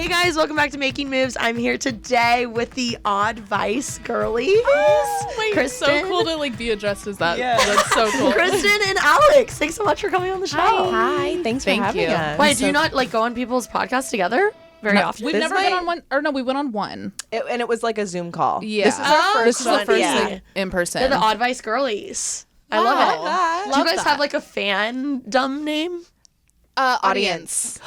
Hey guys, welcome back to Making Moves. I'm here today with the Odd Vice girlies. Kristen. So cool to be addressed as that. Yeah. That's so cool. Kristen and Alex, thanks so much for coming on the show. Hi. Thanks for having us. Why, do you not go on people's podcasts together very often? We've never been on one, or no, we went on one. And it was like a Zoom call. Yeah. This is our first This is the first Yeah. in person. They're the Odd Vice girlies. I love it. Do you guys have a fandom name? Audience.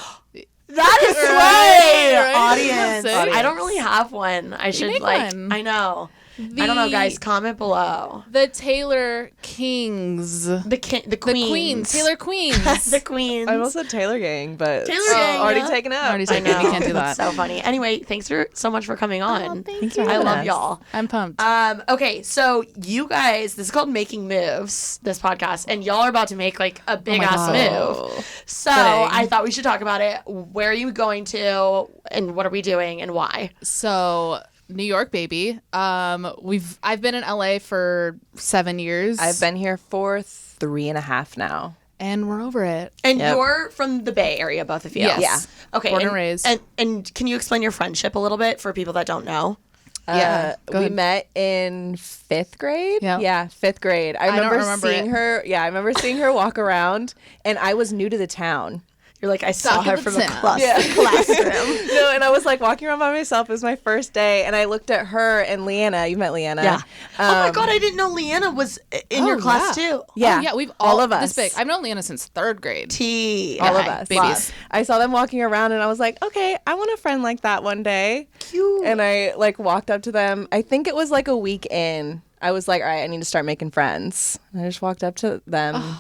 That is Right. Audience. Audience. I don't really have one. I should make one. I know. I don't know, guys. Comment below. The Taylor Kings. The queens. Taylor Queens. The queens. I almost said Taylor Gang, but Taylor Gang, already yeah. taken up. Already I taken know. up. You can't do that. So funny. Anyway, thanks so much for coming on. Thank you. I love us. y'all. I'm pumped. Okay, so you guys, this is called Making Moves, this podcast, and y'all are about to make a big ass move. So I thought we should talk about it. Where are you going to, and what are we doing, and why? So New York, baby. I've been in LA for 7 years. I've been here for 3.5 now. and we're over it. And you're from the Bay Area, both of you. Yes. Yeah. Okay. Born and raised. And can you explain your friendship a little bit for people that don't know? Yeah, go we ahead. met in 5th grade. Yeah. Yeah, 5th grade. I don't remember remember seeing it. her. Yeah, I remember seeing her walk around, and I was new to the town. You're like, I saw her from a Document. classroom. No, and I was walking around by myself. It was my first day, and I looked at her and Leanna. You met Leanna. Yeah. Oh my God, I didn't know Leanna was in your class too. Yeah. Oh, yeah, we've all all of us. this big. I've known Leanna since 3rd grade. All of us. Babies. I saw them walking around, and I was like, okay, I want a friend like that one day. Cute. And I walked up to them. I think it was a week in. I was like, all right, I need to start making friends. And I just walked up to them.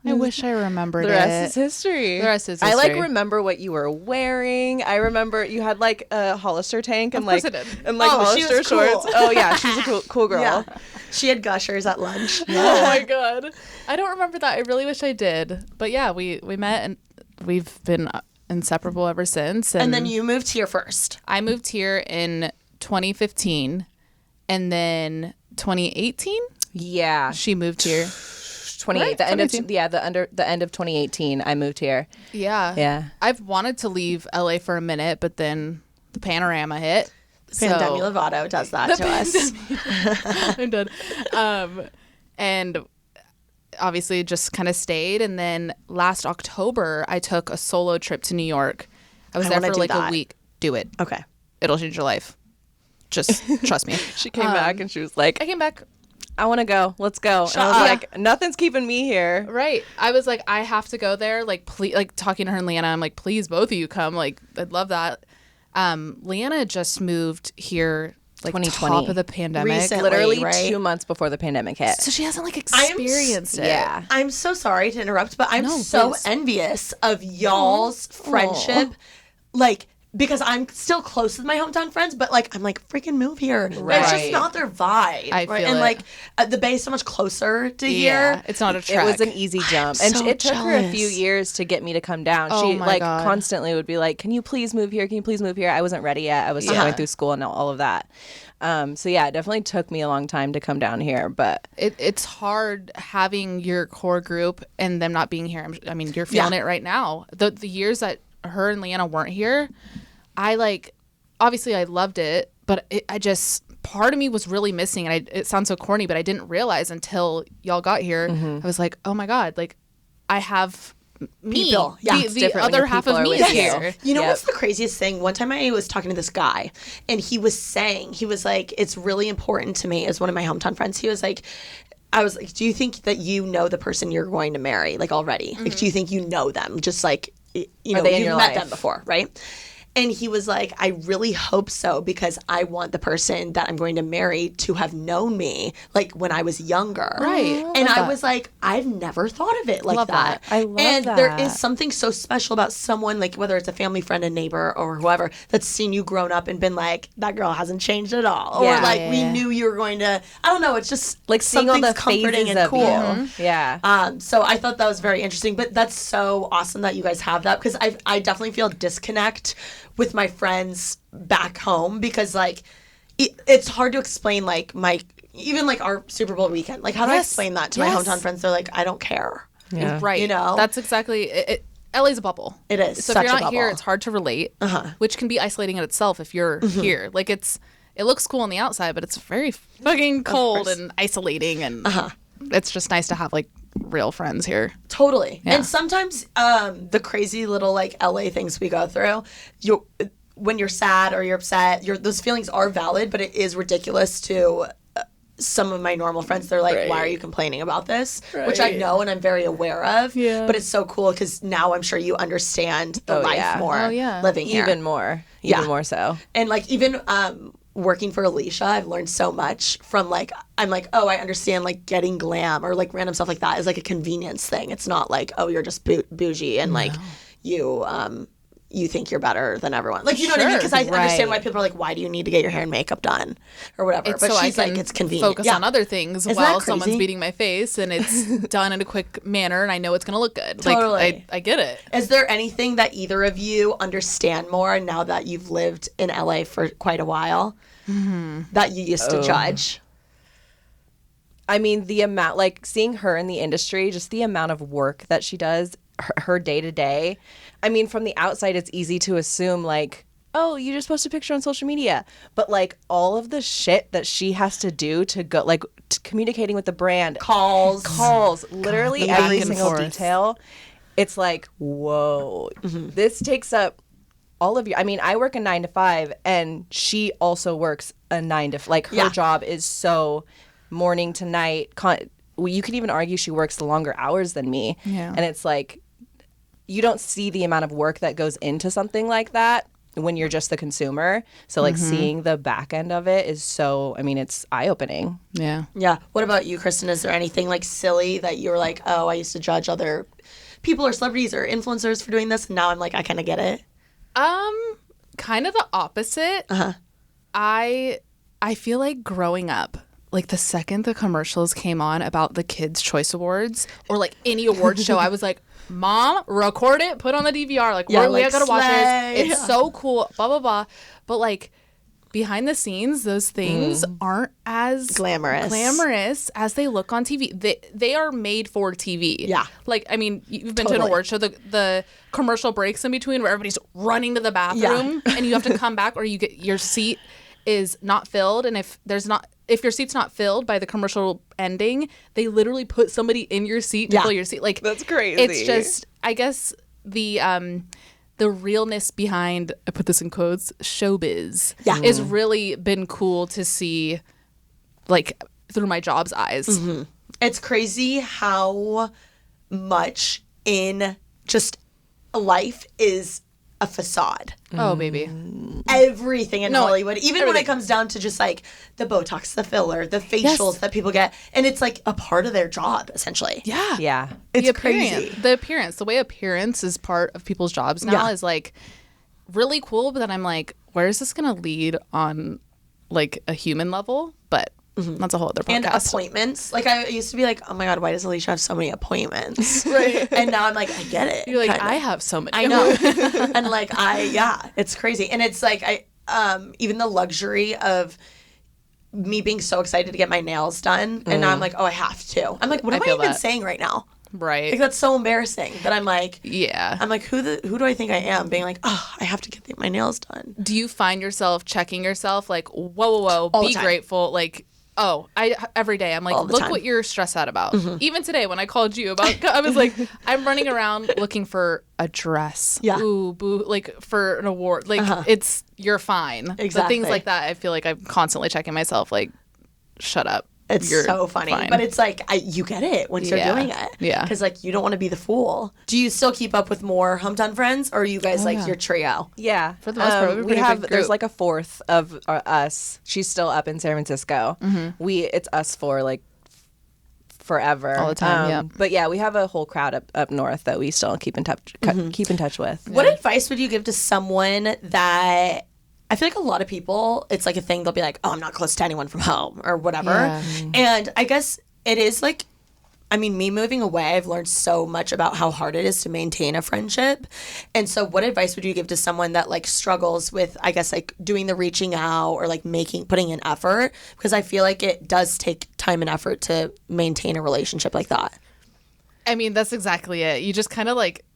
I wish I remembered The it. rest is history. The rest is I history. remember what you were wearing. I remember you had a Hollister tank and course I did. and Oh, she Hollister was cool. shorts. Oh yeah, she's a cool girl. Yeah. She had gushers at lunch. Oh my God. I don't remember that. I really wish I did. But yeah, we met and we've been inseparable ever since. And then you moved here first. I moved here in 2015 and then 2018 Yeah. she moved here. 28. Right, The end of 2018. the end of 2018 I moved here. Yeah. Yeah. I've wanted to leave LA for a minute, but then the panorama hit. Pandemi Lovato does that to us. I'm done. And obviously just kind of stayed. And then last October, I took a solo trip to New York. I was I there wanna for do a that. week. Do it. Okay. It'll change your life. Just trust me. She came back and she was like, I came back. I want to go. Let's go. And I was up. like, nothing's keeping me here. Right. I was like, I have to go there. Please, talking to her and Leanna, I'm like, please, both of you come. I'd love that. Leanna just moved here 2020. top of the pandemic. Recently. Literally right? 2 months before the pandemic hit. So she hasn't experienced it. Yeah. I'm so sorry to interrupt, but I'm No, so please. envious of y'all's friendship. Because I'm still close with my hometown friends, but I'm freaking move here. It's just Right. not their vibe. I right? feel And it. the Bay is so much closer to Yeah. here. It's not a It trek. was an easy jump. And so it took her a jealous. few years to get me to come down. Oh She my God. constantly would be like, can you please move here? Can you please move here? I wasn't ready yet. I was still going through school and all of that. So yeah, it definitely took me a long time to come down here, but It's hard having your core group and them not being here. I mean, you're feeling it right now. The years that her and Leanna weren't here, obviously I loved it, but part of me was really missing. And it sounds so corny, but I didn't realize until y'all got here. I was like, oh my God, I have me. People. Yeah, it's the different when other your half people of are me with is you. here. You know Yep. what's the craziest thing? One time I was talking to this guy, and he was like, it's really important to me, as one of my hometown friends. He was like, I was like, do you think that you know the person you're going to marry, already? Do you think you know them? Just they in you've your met life? them before, right? And he was like, I really hope so, because I want the person that I'm going to marry to have known me when I was younger. Right. And Love I that. was like, I've never thought of it like Love that. that. I love and there that. is something so special about someone, whether it's a family friend, a neighbor, or whoever, that's seen you grown up and been like, that girl hasn't changed at all. Yeah. Or we knew you were going to, I don't know, it's just seeing all the comforting phases and of cool. you. Yeah. So I thought that was very interesting, but that's so awesome that you guys have that, because I definitely feel a disconnect with my friends back home, because it's hard to explain even our Super Bowl weekend. How do I Yes. explain that to my Yes. hometown friends? They're like, I don't care. Yeah. Right. You know? That's exactly it. LA's a bubble. It is. So such if you're a not here, bubble. it's hard to relate, which can be isolating in itself if you're here. Like it looks cool on the outside, but it's very fucking cold and isolating, and it's just nice to have like real friends here. Totally. Yeah. And sometimes the crazy little like LA things we go through, when you're sad or you're upset, those feelings are valid, but it is ridiculous to some of my normal friends. They're like, why are you complaining about this? Which I know and I'm very aware of. Yeah. But it's so cool because now I'm sure you understand the life more living here. Even more so. And like even working for Alicia, I've learned so much from like, I'm like, oh, I understand like getting glam or like random stuff like that is like a convenience thing. It's not like, oh, you're just bougie and like you think you're better than everyone. Like, you know what I mean? Because I understand why people are like, why do you need to get your hair and makeup done or whatever? It's but so she's I like, can it's convenient. focus on other things Isn't while that crazy? someone's beating my face, and it's done in a quick manner, and I know it's going to look good. Totally. Like, I get it. Is there anything that either of you understand more now that you've lived in LA for quite a while that you used to judge? I mean, the amount, like seeing her in the industry, just the amount of work that she does, her day to day. I mean, from the outside, it's easy to assume like, oh, you just post a picture on social media. But like all of the shit that she has to do to go, like communicating with the brand, calls, literally every single detail. It's like, whoa, this takes up all of your, I mean, I work a 9 to 5 and she also works a 9 to, like her job is so morning to night. You could even argue she works longer hours than me. Yeah. And it's like, you don't see the amount of work that goes into something like that when you're just the consumer. So like seeing the back end of it is so, I mean, it's eye-opening. Yeah. Yeah. What about you, Kristen? Is there anything like silly that you were like, oh, I used to judge other people or celebrities or influencers for doing this, and now I'm like, I kind of get it? Kind of the opposite. I feel like growing up, like the second the commercials came on about the Kids' Choice Awards or like any award show, I was like, Mom, record it, put on the DVR. Like, we gotta watch this. It's so cool, blah, blah, blah. But like behind the scenes, those things aren't as glamorous as they look on TV. They are made for TV. Yeah. Like, I mean, you've been to an award show, the commercial breaks in between where everybody's running to the bathroom and you have to come back or you get your seat is not filled. And if your seat's not filled by the commercial ending, they literally put somebody in your seat to fill your seat. Like, that's crazy. It's just, I guess the realness behind, I put this in quotes, showbiz is really been cool to see, like, through my job's eyes. It's crazy how much in just life is a facade. Oh, baby. Everything in Hollywood, even when it comes down to just like the Botox, the filler, the facials that people get, and it's like a part of their job, essentially. Yeah. It's crazy. The appearance, the way appearance is part of people's jobs now is like really cool, but then I'm like, where is this going to lead on like a human level? But that's a whole other podcast. And appointments. Like, I used to be like, oh my God, why does Alicia have so many appointments? Right. And now I'm like, I get it. You're like, kinda. I have so many. I know. And like, it's crazy. And it's like, even the luxury of me being so excited to get my nails done. And now I'm like, oh, I have to. I'm like, what am I even saying right now? Right. Like, that's so embarrassing that I'm like, I'm like, who do I think I am? Being like, oh, I have to get my nails done. Do you find yourself checking yourself like, whoa, be grateful? Like, every day I'm like, look what you're stressed out about. Even today when I called you about, I was like, I'm running around looking for a dress. Yeah. Ooh, boo, like for an award. Like you're fine. Exactly. But things like that, I feel like I'm constantly checking myself like, shut up. It's so funny. Fine. But it's like, you get it once you're doing it. Yeah. Because like, you don't want to be the fool. Do you still keep up with more Hometown friends, or are you guys like your trio? Yeah. For the most part, there's like a fourth of us. She's still up in San Francisco. It's us four like forever. All the time, But yeah, we have a whole crowd up north that we still keep in touch with. What advice would you give to someone that, I feel like a lot of people, it's like a thing, they'll be like, oh, I'm not close to anyone from home or whatever. Yeah. And I guess it is like, I mean, me moving away, I've learned so much about how hard it is to maintain a friendship. And so what advice would you give to someone that like struggles with, I guess, like doing the reaching out or like putting in effort? Because I feel like it does take time and effort to maintain a relationship like that. I mean, that's exactly it. You just kind of like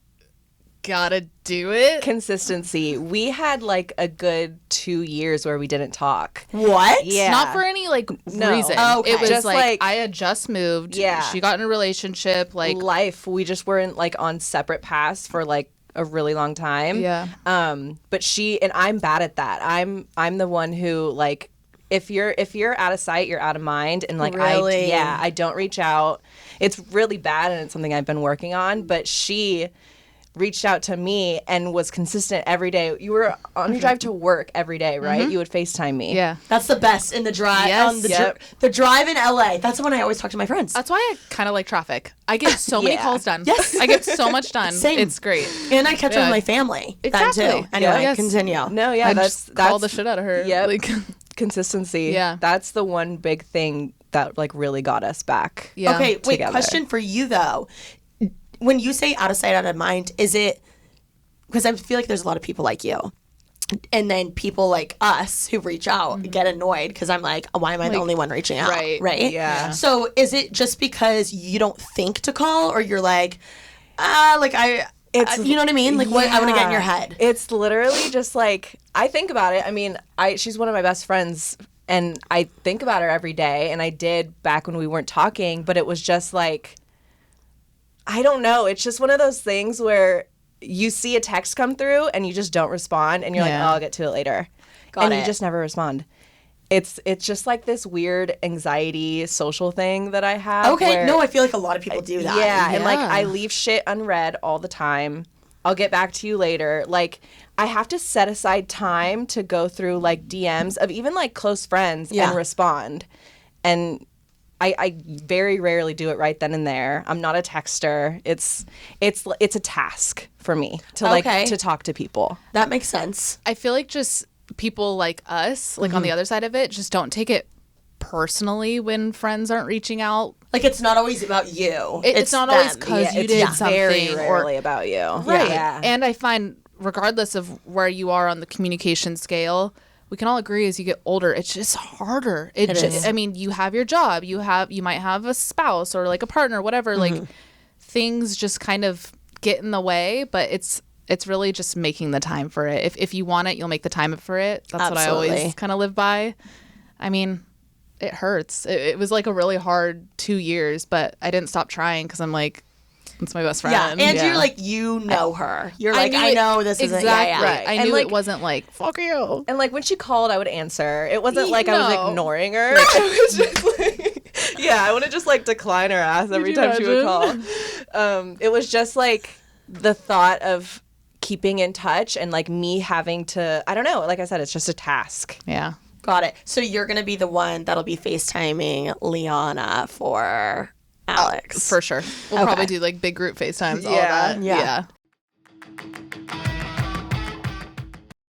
gotta do it. Consistency. We had like a good 2 years where we didn't talk. What? Yeah. Not for any like reason. Okay. It was Just, like, I had just moved. Yeah. She got in a relationship. Like Life. We just weren't like on separate paths for like a really long time. Yeah. But she and I'm bad at that. I'm the one who like if you're out of sight, you're out of mind. And like Really? I don't reach out. It's really bad and it's something I've been working on. But she reached out to me and was consistent every day. You were on your drive to work every day, right? You would FaceTime me. yeah. That's the best in the drive. Yes. The drive in LA. That's the one I always talk to my friends. That's why I kind of like traffic. I get so many Yeah. calls done. Yes. I get so much done. Same. It's great. And I catch up Yeah. with my family. Exactly. Then too. Anyway, Yes. continue. No, yeah, I that's just call the shit out of her. Yep. Like, Consistency. Yeah. That's the one big thing that like really got us back. yeah. Okay, wait, together. question for you though. When you say out of sight, out of mind, is it because I feel like there's a lot of people like you. And then people like us who reach out get annoyed because I'm like, why am I the only one reaching out? right. Yeah. So is it just because you don't think to call or you're like, you know what I mean? Like what I want to get in your head. It's literally just like I think about it. I mean, she's one of my best friends and I think about her every day and I did back when we weren't talking, but it was just like I don't know. It's just one of those things where you see a text come through and you just don't respond and you're like, Yeah. "Oh, I'll get to it later." Got and it. you just never respond. It's just like this weird anxiety social thing that I have. Okay, where- no, I feel like a lot of people do that. Yeah, and like Yeah. I leave shit unread all the time. I'll get back to you later. Like I have to set aside time to go through like DMs of even like close friends Yeah. and respond. And I very rarely do it right then and there. I'm not a texter. It's a task for me to like Okay. to talk to people. That makes sense. I feel like just people like us, like on the other side of it, just don't take it personally when friends aren't reaching out. Like it's not always about you. It's not always them. 'cause you it's did very something rarely about you. Right. Yeah. And I find regardless of where you are on the communication scale, we can all agree as you get older, it's just harder. It is. I mean, you have your job, you might have a spouse or like a partner, whatever. Like things just kind of get in the way, but it's really just making the time for it. If you want it, you'll make the time for it. That's what I Absolutely. always kind of live by. I mean, it hurts. It was like a really hard 2 years, but I didn't stop trying because I'm like, it's my best friend. Yeah, and you're like, you know her. You're like, knew I it- know this isn't. exactly. Yeah, yeah. Right. I And, knew like- it wasn't like fuck you. And like when she called, I would answer. It wasn't like I No. was ignoring her. It was just like, yeah, I wouldn't just like decline her ass every you time she would imagine? call. It was just like the thought of keeping in touch and like me having to. I don't know. Like I said, it's just a task. Yeah. Got it. So you're gonna be the one that'll be FaceTiming Liana for Alex. For sure. We'll probably do like big group FaceTimes, all Yeah. that. Yeah.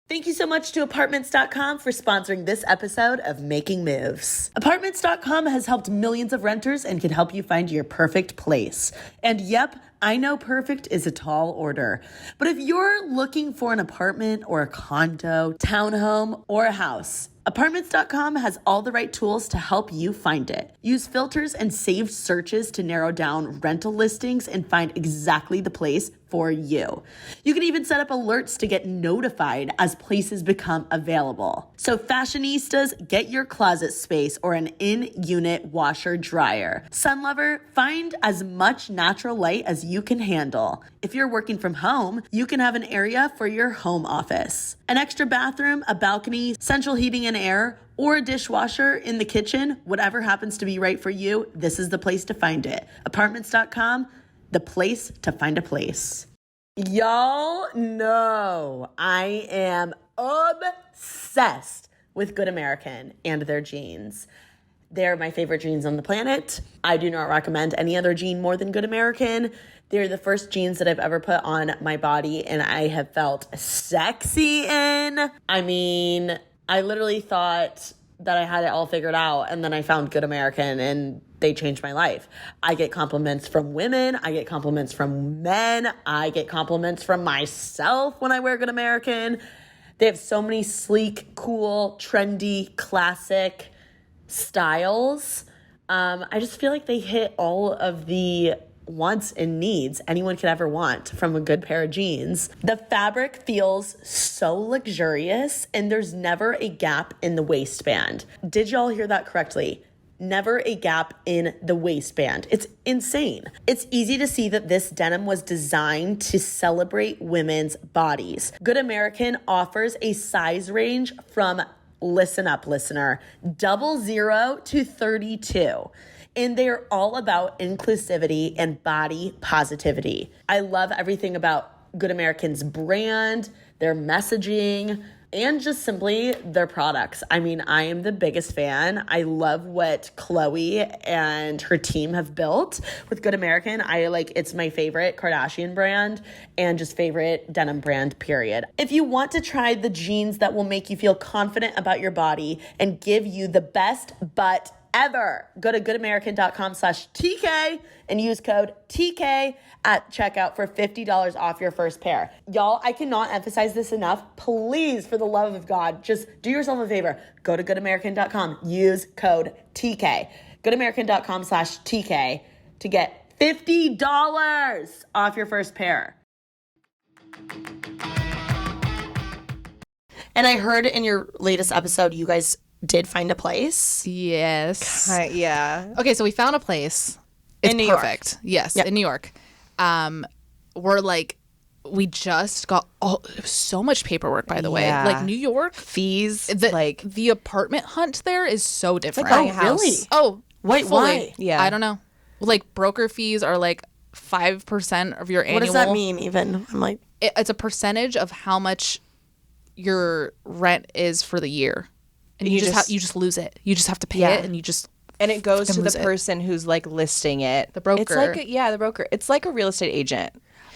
Thank you so much to Apartments.com for sponsoring this episode of Making Moves. Apartments.com has helped millions of renters and can help you find your perfect place. And yep, I know perfect is a tall order. But if you're looking for an apartment or a condo, townhome, or a house, Apartments.com has all the right tools to help you find it. Use filters and saved searches to narrow down rental listings and find exactly the place for you. You can even set up alerts to get notified as places become available. So fashionistas, get your closet space or an in-unit washer dryer. Sun lover, find as much natural light as you can handle. If you're working from home, you can have an area for your home office. An extra bathroom, a balcony, central heating and air, or a dishwasher in the kitchen, whatever happens to be right for you, this is the place to find it. Apartments.com, the place to find a place. Y'all know I am obsessed with Good American and their jeans. They're my favorite jeans on the planet. I do not recommend any other jean more than Good American. They're the first jeans that I've ever put on my body and I have felt sexy in. I mean, I literally thought that I had it all figured out and then I found Good American and they changed my life. I get compliments from women. I get compliments from men. I get compliments from myself when I wear Good American. They have so many sleek, cool, trendy, classic styles. I just feel like they hit all of the wants and needs anyone could ever want from a good pair of jeans. The fabric feels so luxurious, and there's never a gap in the waistband. Did y'all hear that correctly? Never a gap in the waistband. It's insane. It's easy to see that this denim was designed to celebrate women's bodies. Good American offers a size range from, listen up, listener, 00 to 32. And they're all about inclusivity and body positivity. I love everything about Good American's brand, their messaging, and just simply their products. I mean, I am the biggest fan. I love what Chloe and her team have built with Good American. It's my favorite Kardashian brand and just favorite denim brand, period. If you want to try the jeans that will make you feel confident about your body and give you the best butt ever, go to goodamerican.com/TK and use code TK at checkout for $50 off your first pair. Y'all, I cannot emphasize this enough. Please, for the love of God, just do yourself a favor. Go to goodamerican.com, use code TK. goodamerican.com/TK to get $50 off your first pair. And I heard in your latest episode, you guys did find a place. Yes. Yeah. Okay, so we found a place. It's In New York. perfect. Yes, Yep. in New York. We just got so much paperwork, by the way. Yeah. Like New York, Fees, the apartment hunt there is so different. buying a house. Really? Oh, Wait, fully. why? Yeah. I don't know. Like broker fees are like 5% of your annual. What does that mean even? I'm like, It's a percentage of how much your rent is for the year. And you just lose it. You just have to pay Yeah. it, and you just And it goes to fucking the lose it. person who's like listing it. The broker. It's like the broker. It's like a real estate agent.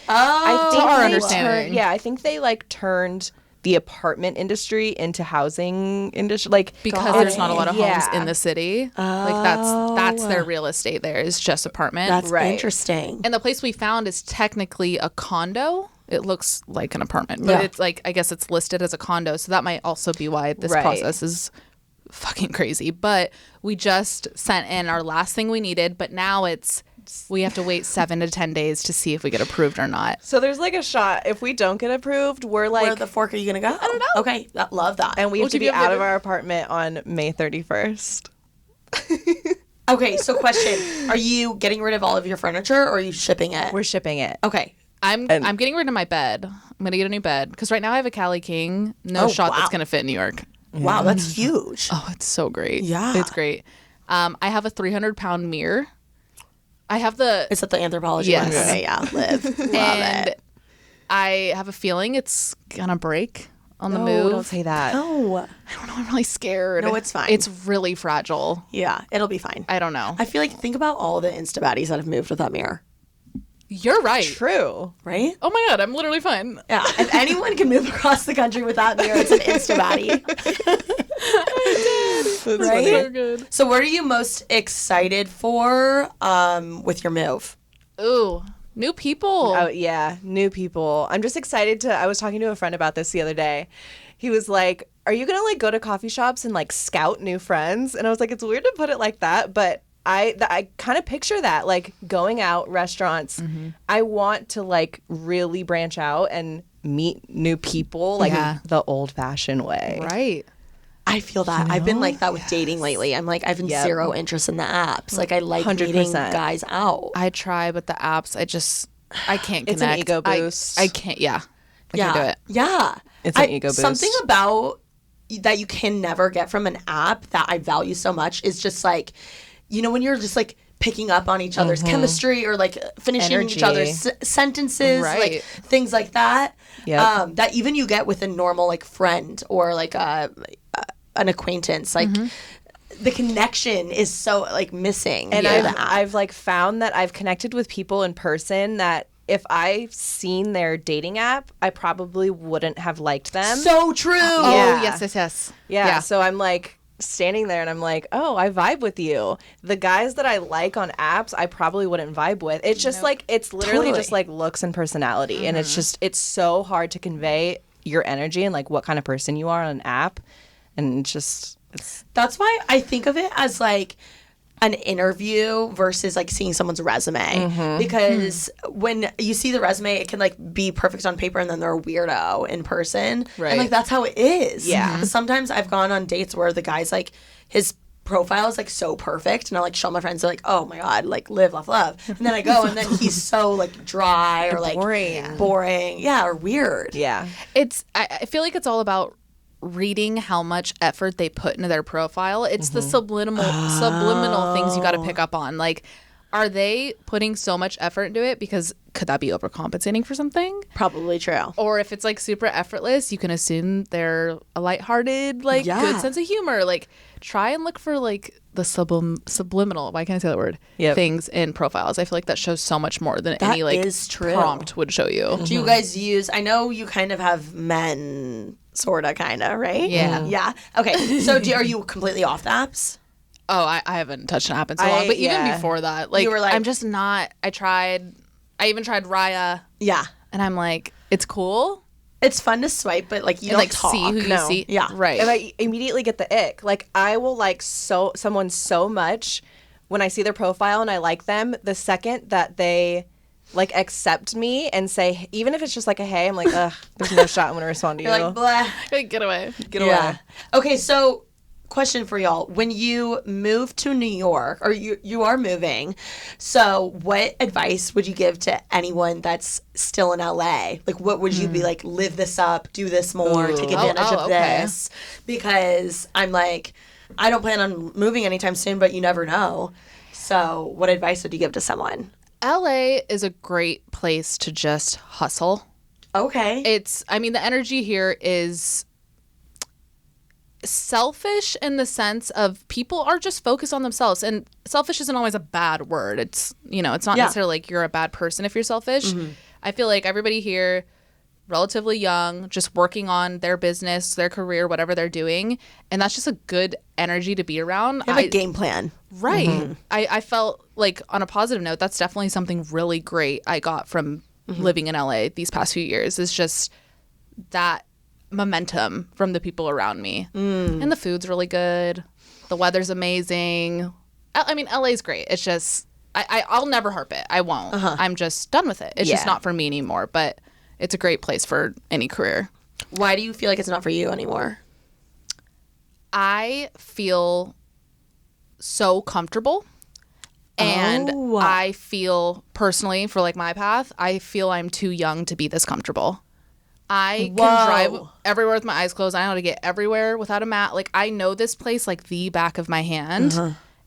oh, I think our they understanding. I think they turned the apartment industry into housing industry, like because there's not a lot of homes Yeah. in the city. Like that's their real estate. There is just apartment. that's Right. interesting. And the place we found is technically a condo. It looks like an apartment, but Yeah. it's like, I guess it's listed as a condo. So that might also be why this Right. process is fucking crazy. But we just sent in our last thing we needed, but now we have to wait 7 to 10 days to see if we get approved or not. So there's like a shot. If we don't get approved, we're like, Where the fork are you gonna go? I don't know. Okay, love that. and we We'll have to keep be you out of updated. our apartment on May 31st. Okay, so question: are you getting rid of all of your furniture, or are you shipping it? We're shipping it. Okay. I'm getting rid of my bed. I'm gonna get a new bed because right now I have a Cali King. No shot that's gonna fit in New York. Wow, that's huge. Oh, it's so great. Yeah. It's great. I have a 300-pound mirror. I have the Is that the anthropology Yes. one? Okay, yeah, live. Love and it. I have a feeling it's gonna break on the No, move. don't say that. Oh, I don't know. I'm really scared. No, it's fine. It's really fragile. yeah, it'll be fine. I don't know. I feel like think about all the Insta baddies that have moved with that mirror, You're right. True. right? Oh my god, I'm literally fine. Yeah, if anyone can move across the country with that mirror, it's an Insta baddie. That's Right? so good. So, what are you most excited for with your move? Ooh, new people. Oh yeah, new people. I'm just excited I was talking to a friend about this the other day. He was like, "Are you gonna like go to coffee shops and like scout new friends?" And I was like, "It's weird to put it like that, but I kind of picture that, like going out, restaurants. I want to like really branch out and meet new people, like Yeah. the old-fashioned way. Right. I feel that. I've been like that with dating lately. I'm like, I've Yep. zero interest in the apps. Like, I like 100%. meeting guys out. I try, but the apps, I can't connect. It's an ego boost. I can't. Yeah. I yeah. can't do it. Yeah. It's an ego boost. Something about that you can never get from an app that I value so much is just like, you know, when you're just like picking up on each other's chemistry or like finishing each Energy. other's sentences, Right. like things like that. Yep. That even you get with a normal like friend or like an acquaintance. Like the connection is so like missing. And via the app. I've like found that I've connected with people in person that if I've seen their dating app, I probably wouldn't have liked them. so true. Oh, Yeah. yes. Yeah. So I'm like standing there and I'm like, oh, I vibe with you. The guys that I like on apps, I probably wouldn't vibe with. It's just like, it's literally Totally. just like looks and personality. And it's so hard to convey your energy and like what kind of person you are on an app. And it's That's why I think of it as like an interview versus like seeing someone's resume, because when you see the resume, it can like be perfect on paper and then they're a weirdo in person. Right. And like that's how it is. Yeah. Sometimes I've gone on dates where the guy's like, his profile is like so perfect, and I'll like show my friends, they're like, oh my god, like live, love, and then I go and then he's so like dry or like boring, yeah, or weird. Yeah. I feel like it's all about reading how much effort they put into their profile. It's the subliminal things you got to pick up on. Like, are they putting so much effort into it because could that be overcompensating for something? Probably true. Or if it's like super effortless, you can assume they're a lighthearted, like good sense of humor. Like, try and look for like the subliminal, why can't I say that word? Things in profiles. I feel like that shows so much more than any like prompt would show you. Do you guys use, I know you kind of have men sorta kinda, right? Yeah. Okay, so are you completely off the apps? Oh, I haven't touched an app in so long. But even before that, like, You were like- I'm just not. I even tried Raya. Yeah. And I'm like, it's cool. It's fun to swipe, but like you And don't like talk. see who you see. Yeah. Right. And I immediately get the ick. Like, I will like someone so much when I see their profile and I like them. The second that they like accept me and say, even if it's just like a hey, I'm like, ugh, there's no shot I'm gonna respond to you. You're like, blah. Like, get away. Get away. Okay, so question for y'all. When you move to New York, or you are moving, so what advice would you give to anyone that's still in LA? Like, what would you be like, live this up, do this more, take advantage of okay. this? Because I'm like, I don't plan on moving anytime soon, but you never know. So what advice would you give to someone? LA is a great place to just hustle. Okay. The energy here is selfish in the sense of people are just focused on themselves, and selfish isn't always a bad word. It's it's not necessarily like you're a bad person if you're selfish. I feel like everybody here relatively young, just working on their business, their career, whatever they're doing, and that's just a good energy to be around. Have a game plan. Right. I felt like, on a positive note, that's definitely something really great I got from living in LA these past few years, is just that momentum from the people around me. And the food's really good. The weather's amazing. I mean, LA's great. It's just, I'll never harp it. I won't. I'm just done with it. It's just not for me anymore, but it's a great place for any career. Why do you feel like it's not for you anymore? I feel so comfortable. And I feel personally, for like my path, I feel I'm too young to be this comfortable. I can drive everywhere with my eyes closed. I know how to get everywhere without a map. Like, I know this place like the back of my hand,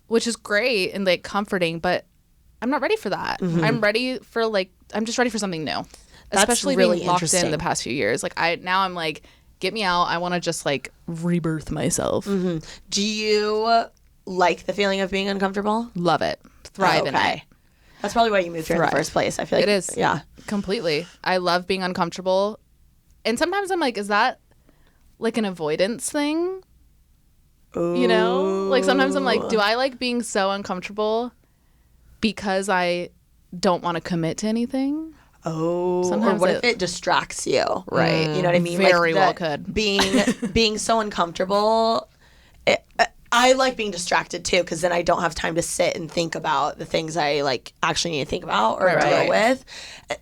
which is great and like comforting, but I'm not ready for that. I'm ready for I'm just ready for something new. That's Especially really being locked in interesting. the past few years. Like, I'm like, get me out. I want to just like rebirth myself. Do you like the feeling of being uncomfortable? Love it. Thrive in it. That's probably why you moved here in the first place. I feel like It is. Yeah. Completely. I love being uncomfortable. And sometimes I'm like, is that like an avoidance thing? You know? Like, sometimes I'm like, do I like being so uncomfortable because I don't want to commit to anything? Oh, Sometimes or what if it distracts you? Right. You know what I mean? Very well that could. Being so uncomfortable. I like being distracted too, because then I don't have time to sit and think about the things I like actually need to think about or deal with.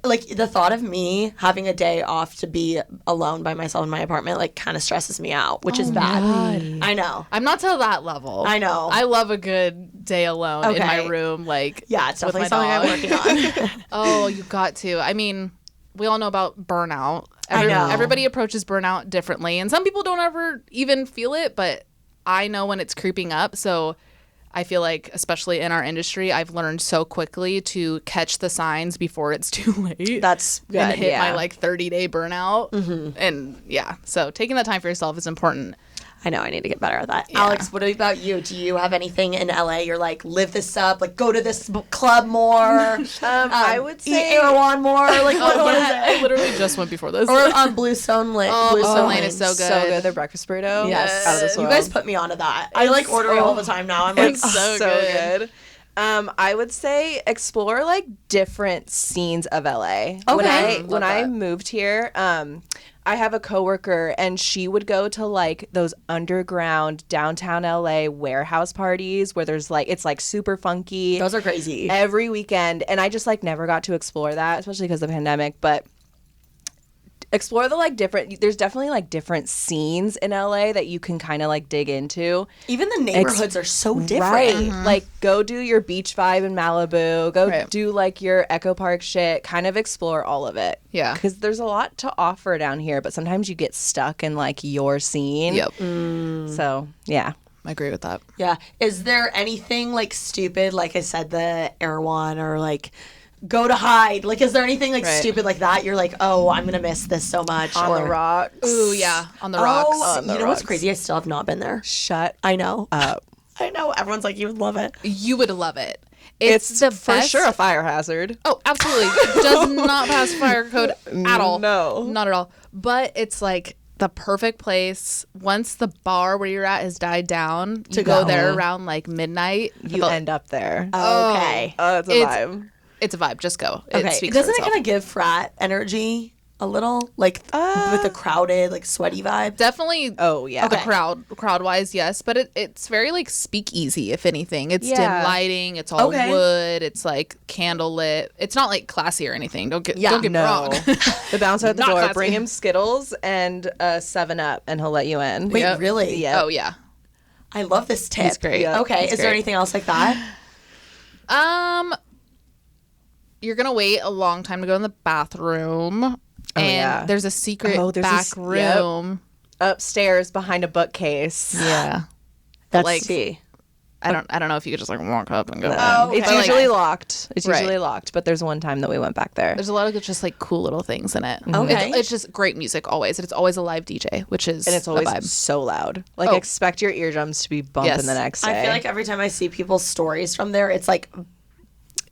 Like, the thought of me having a day off to be alone by myself in my apartment like kind of stresses me out, which is bad. I know. I'm not to that level. I know. I love a good day alone in my room. Like, Yeah, it's with definitely my something dog. I'm working on. Oh, you got to. I mean, we all know about burnout. I know. Everybody approaches burnout differently, and some people don't ever even feel it, but I know when it's creeping up. So I feel like, especially in our industry, I've learned so quickly to catch the signs before it's too late. That's good. And hit my like 30-day burnout. And yeah, so taking that time for yourself is important. I know I need to get better at that. Alex, what about you? Do you have anything in LA you're like, live this up, like go to this club more? I would say eat Erewhon more. Like what is it? I literally just went before this. Or Bluestone Lane. Bluestone Lane is so good. so good. Their breakfast burrito. Yes. Out of this You world. guys put me onto that. I like order it all the time now. I'm like, It's so good. I would say explore like different scenes of LA. Okay. When I moved here, I have a coworker and she would go to like those underground downtown LA warehouse parties where there's like it's like super funky. Those are crazy. Every weekend, and I just like never got to explore that, especially because of the pandemic, but explore the like different there's definitely like different scenes in LA that you can kind of like dig into. Even the neighborhoods are so different. Right. Like go do your beach vibe in Malibu, go Right. do like your Echo Park shit, kind of explore all of it. Yeah. Because there's a lot to offer down here, but sometimes you get stuck in like your scene. Yep. So yeah. I agree with that. Yeah. Is there anything like stupid, like I said, the Erewhon or like go to hide? Like, is there anything like Right. stupid like that? You're like, oh, I'm gonna miss this so much. On the rocks. Ooh, yeah. On the rocks. Oh, the you know what's rocks. crazy? I still have not been there. Shut I know. up. I know. Everyone's like, you would love it. You would love it. It's the for best. sure a fire hazard. Oh, absolutely. It does not pass fire code at all. No. Not at all. But it's like the perfect place. Once the bar where you're at has died down, you go go. there around like midnight. You end up there. Okay. Oh, it's a vibe. It's a vibe. Just go. It Okay. speaks for Doesn't it itself. kind of give frat energy a little? Like with the crowded, like sweaty vibe? Definitely. Oh, yeah. The crowd wise, yes, but it's very like speakeasy. If anything, it's Yeah. dim lighting. It's all Okay. wood. It's like candle lit. It's not like classy or anything. Don't get me No. wrong. The bouncer at the Not door, classy. bring him Skittles and a 7-Up, and he'll let you in. Wait, Yep. really? Yeah. Oh yeah. I love this tip. It's great. Yeah. Okay. It's Is there great. anything else like that? You're gonna wait a long time to go in the bathroom, and yeah. there's a secret Oh, there's back this- yep. room. Upstairs behind a bookcase. Yeah. That's like- tea. I don't know if you could just like walk up and go. Oh, It's okay. usually locked. It's Right. usually locked, but there's one time that we went back there. There's a lot of just like cool little things in it. Okay. It's just great music always. And it's always a live DJ, which is And it's always a vibe. so loud. Like, Oh. expect your eardrums to be bumping Yes. the next day. I feel like every time I see people's stories from there, it's like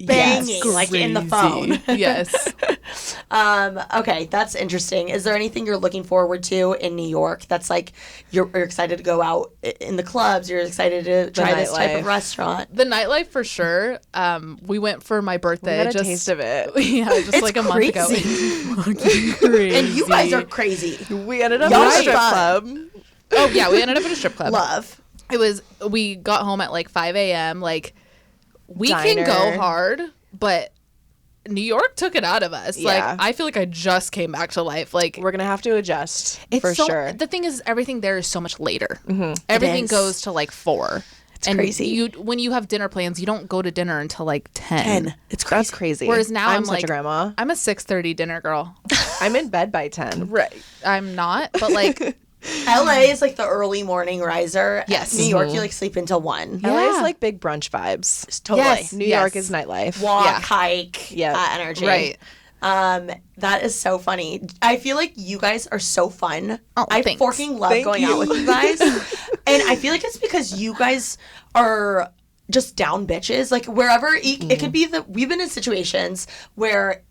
banging, like in the phone. Yes. Okay, that's interesting. Is there anything you're looking forward to in New York that's like you're excited to go out in the clubs? You're excited to try this type of nightlife. restaurant? The nightlife for sure. We went for my we birthday. got a just taste of it. yeah, just It's like a month ago. crazy. And you guys are crazy. We ended up Y'all at a are strip fun. club. Oh yeah, we ended up at a strip club. Love. We got home at like 5 a.m. Like we can go Diner. hard, but New York took it out of us. Yeah. Like I feel like I just came back to life. Like We're going to have to adjust it's for so, sure. The thing is, everything there is so much later. Everything is. goes to like 4. It's crazy. When you have dinner plans, you don't go to dinner until like 10. 10. It's crazy. That's crazy. Whereas now I'm such like a grandma. I'm a 6:30 dinner girl. I'm in bed by 10. Right. I'm not, but like LA is like the early morning riser. Yes. New York, you like sleep until 1. LA is Yeah. like big brunch vibes. Totally. Yes. New York is nightlife. Walk, Yeah. hike, Yep. energy. Right. That is so funny. I feel like you guys are so fun. Oh, I thanks. fucking love Thank going you. out with you guys. And I feel like it's because you guys are just down bitches. Like wherever it could be that we've been in situations where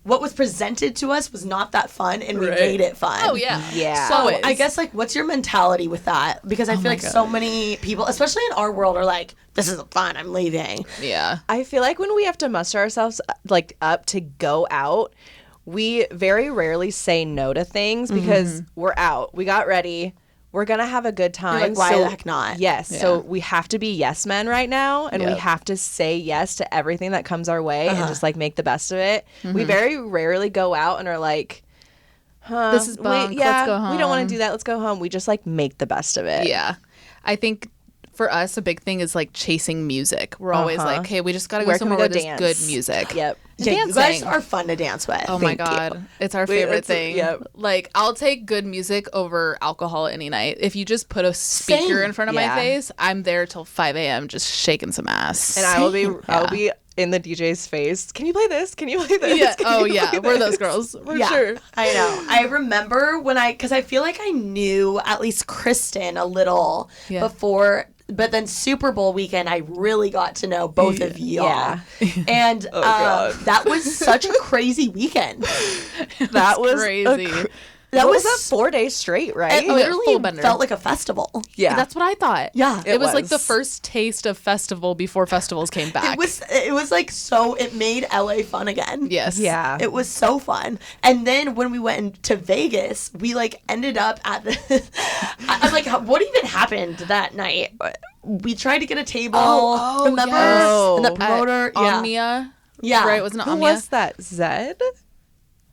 what was presented to us was not that fun and we made it fun. oh yeah. Yeah. So Always. I guess like what's your mentality with that? Because I feel like so many people, especially in our world, are like, this isn't fun, I'm leaving. Yeah. I feel like when we have to muster ourselves like up to go out, we very rarely say no to things because we're out. We got ready. We're gonna have a good time. like, why the heck not? Yes. So we have to be yes men right now, and we Yep. have to say yes to everything that comes our way and just like make the best of it. We very rarely go out and are like, This is bunk. Let's go home. we don't want to do that. Let's go home. We just like make the best of it. Yeah. I think for us, a big thing is like chasing music. We're always like, hey, we just got to go Where can we somewhere go where dance? there's good music. Yep. Yeah, you guys Dancing. are fun to dance with. Oh my God. It's our favorite it's- thing. yep. Like, I'll take good music over alcohol any night. If you just put a speaker Same. in front of Yeah. my face, I'm there till 5 a.m. just shaking some ass. And I'll be in the DJ's face. Can you play this? Can you play this? yeah. Can Oh, you yeah. play We're this?" those girls. For Yeah, sure. I know. I remember because I feel like I knew at least Kristen a little Yeah. before, but then Super Bowl weekend, I really got to know both of y'all. Yeah. And God. that was such a crazy weekend. That was Crazy. That was was 4 days straight, right? It literally full bender. felt like a festival. Yeah. That's what I thought. Yeah. It was like the was. first taste of festival before festivals came back. It was like so it made LA fun again. Yes. Yeah. It was so fun. And then when we went to Vegas, we like ended up at the I'm like, what even happened that night? We tried to get a table. Remember? yes. And the promoter, Omnia. Yeah. Right, wasn't it Who Omnia? was that? Zed?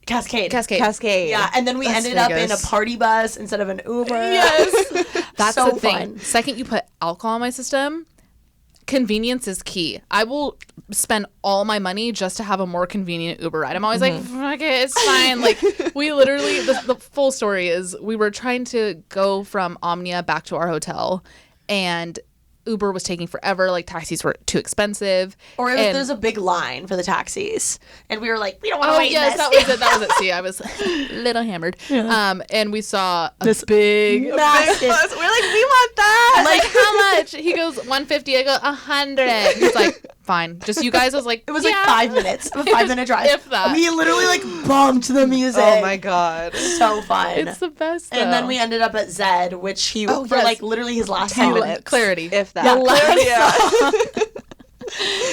Cascade. Cascade. Yeah, and then we Las ended up in a Vegas. party bus instead of an Uber. Yes. That's So the thing. fun. Second you put alcohol in my system, convenience is key. I will spend all my money just to have a more convenient Uber ride. I'm always like, fuck it, it's fine. Like, we literally, the full story is we were trying to go from Omnia back to our hotel, and Uber was taking forever. Like, taxis were too expensive. Or if And- there's a big line for the taxis, and we were like, we don't want to Oh wait. yes, in that this. was it. That was it. See, I was a little hammered. And we saw this big. Massive. We're like, we want that. Like, how much? He goes 150. I go 100. He's like, fine. Just you guys. I was like, It was yeah. like 5 minutes, a 5-minute drive. If that. We literally like bumped the music. Oh my God. So fun. It's the best. and then though. we ended up at Zed, which he Oh, for yes. like literally his last 10 song. minutes. Clarity. If that. Yeah.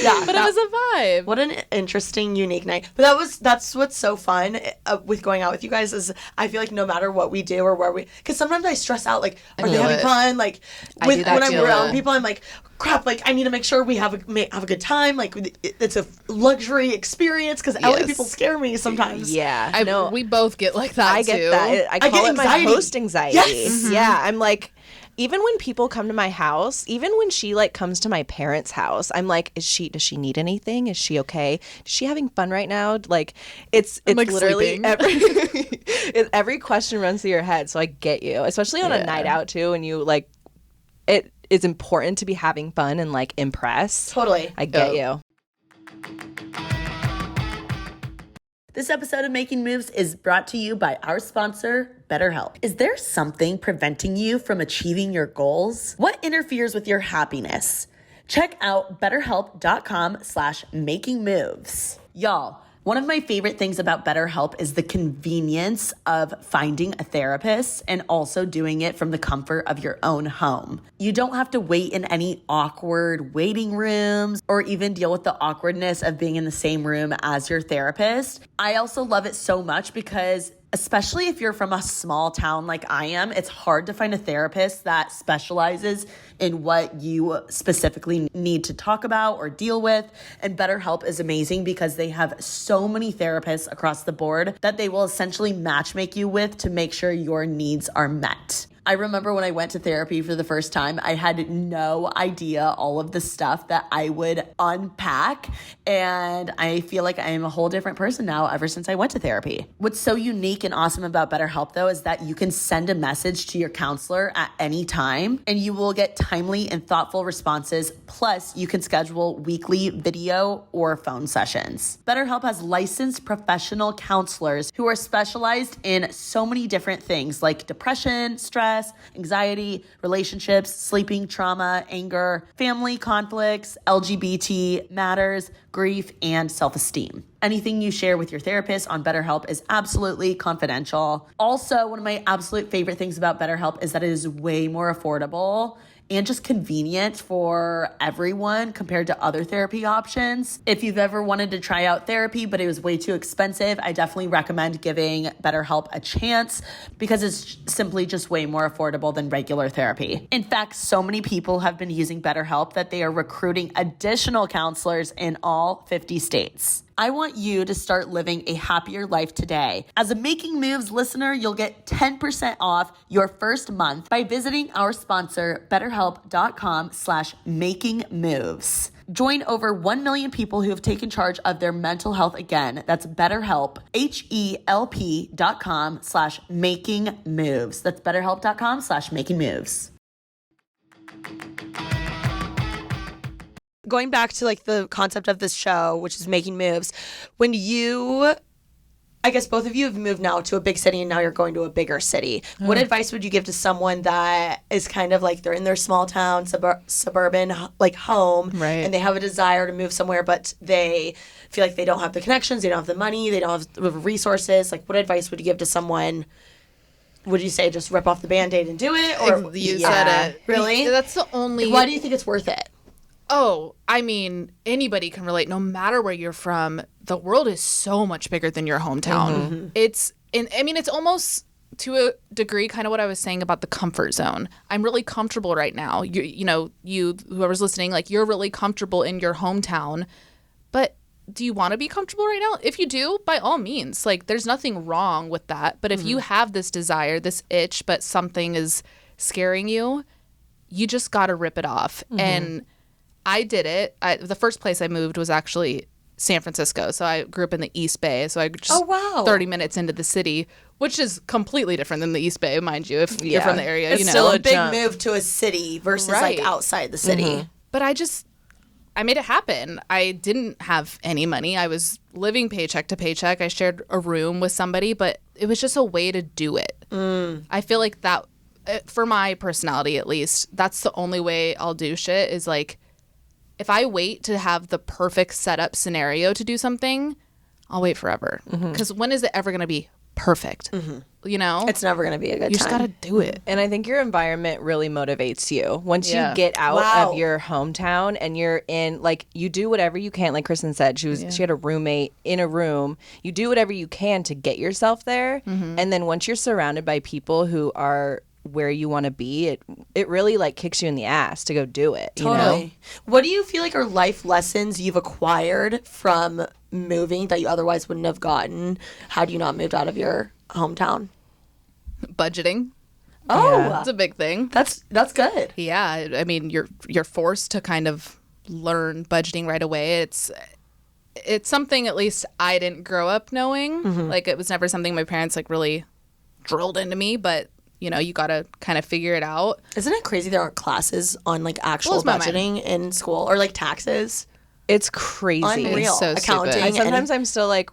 Yeah, But it was a vibe. what an interesting, unique night. But that's what's so fun with going out with you guys is I feel like no matter what we do or where we, because sometimes I stress out like, are they feel having it. fun? Like I with do that when I'm too. around people, I'm like, crap. Like I need to make sure we have a good time. Like it's a luxury experience because LA Yes. people scare me sometimes. Yeah. no, We both get like that I too. get that. I call get it my anxiety. host anxiety. Yes. Yeah. I'm like, even when people come to my house, even when she like comes to my parents' house, I'm like, does she need anything? Is she okay? Is she having fun right now? Like it's like, literally sleeping. every question runs through your head. So I get you, especially on a night out too, and you like it is important to be having fun and like impress. Totally. I get you. This episode of Making Moves is brought to you by our sponsor, BetterHelp. Is there something preventing you from achieving your goals? What interferes with your happiness? Check out betterhelp.com/makingmoves. Y'all, one of my favorite things about BetterHelp is the convenience of finding a therapist and also doing it from the comfort of your own home. You don't have to wait in any awkward waiting rooms or even deal with the awkwardness of being in the same room as your therapist. I also love it so much because especially if you're from a small town like I am, it's hard to find a therapist that specializes in what you specifically need to talk about or deal with. And BetterHelp is amazing because they have so many therapists across the board that they will essentially matchmake you with to make sure your needs are met. I remember when I went to therapy for the first time, I had no idea all of the stuff that I would unpack. And I feel like I am a whole different person now ever since I went to therapy. What's so unique and awesome about BetterHelp though is that you can send a message to your counselor at any time and you will get timely and thoughtful responses. Plus, you can schedule weekly video or phone sessions. BetterHelp has licensed professional counselors who are specialized in so many different things like depression, stress, anxiety, relationships, sleeping, trauma, anger, family conflicts, LGBT matters, grief, and self-esteem. Anything you share with your therapist on BetterHelp is absolutely confidential. Also, one of my absolute favorite things about BetterHelp is that it is way more affordable and just convenient for everyone compared to other therapy options. If you've ever wanted to try out therapy, but it was way too expensive, I definitely recommend giving BetterHelp a chance because it's simply just way more affordable than regular therapy. In fact, so many people have been using BetterHelp that they are recruiting additional counselors in all 50 states. I want you to start living a happier life today. As a Making Moves listener, you'll get 10% off your first month by visiting our sponsor, betterhelp.com/makingmoves. Join over 1 million people who have taken charge of their mental health again. That's BetterHelp, HELP.com/makingmoves. That's betterhelp.com/makingmoves. Going back to like the concept of this show, which is Making Moves, when you, I guess both of you have moved now to a big city and now you're going to a bigger city. What advice would you give to someone that is kind of like they're in their small town, suburban like home, Right. and they have a desire to move somewhere, but they feel like they don't have the connections, they don't have the money, they don't have the resources. Like what advice would you give to someone would you say just rip off the Band-Aid and do it? Or You said it. Really? That's the only... Why do you think it's worth it? Oh, I mean, anybody can relate. No matter where you're from, the world is so much bigger than your hometown. It's almost to a degree kind of what I was saying about the comfort zone. I'm really comfortable right now. You whoever's listening, like, you're really comfortable in your hometown, but do you want to be comfortable right now? If you do, by all means, like, there's nothing wrong with that. But if you have this desire, this itch, but something is scaring you, you just got to rip it off. And I did it. The first place I moved was actually San Francisco. So I grew up in the East Bay. So I just 30 minutes into the city, which is completely different than the East Bay, mind you, if you're from the area. It's you know, still a big move to a city versus like outside the city. But I made it happen. I didn't have any money. I was living paycheck to paycheck. I shared a room with somebody, but it was just a way to do it. I feel like that, for my personality at least, that's the only way I'll do shit is like, if I wait to have the perfect setup scenario to do something, I'll wait forever. Because when is it ever going to be perfect? You know? It's never going to be a good time. You just got to do it. And I think your environment really motivates you. Once you get out of your hometown and you're in, like, you do whatever you can. Like Kristen said, she had a roommate in a room. You do whatever you can to get yourself there. And then once you're surrounded by people who are where you want to be, it really like kicks you in the ass to go do it. Totally. You know? What do you feel like are life lessons you've acquired from moving that you otherwise wouldn't have gotten had you not moved out of your hometown? Budgeting. Oh, That's a big thing. that's good. Yeah, I mean, you're forced to kind of learn budgeting right away. It's something at least I didn't grow up knowing. Like, it was never something my parents like really drilled into me, but you know, you got to kind of figure it out. Isn't it crazy there aren't classes on like actual Blows my budgeting in school or like taxes? It's crazy. Unreal. It's so Accounting. stupid. Sometimes I'm still like,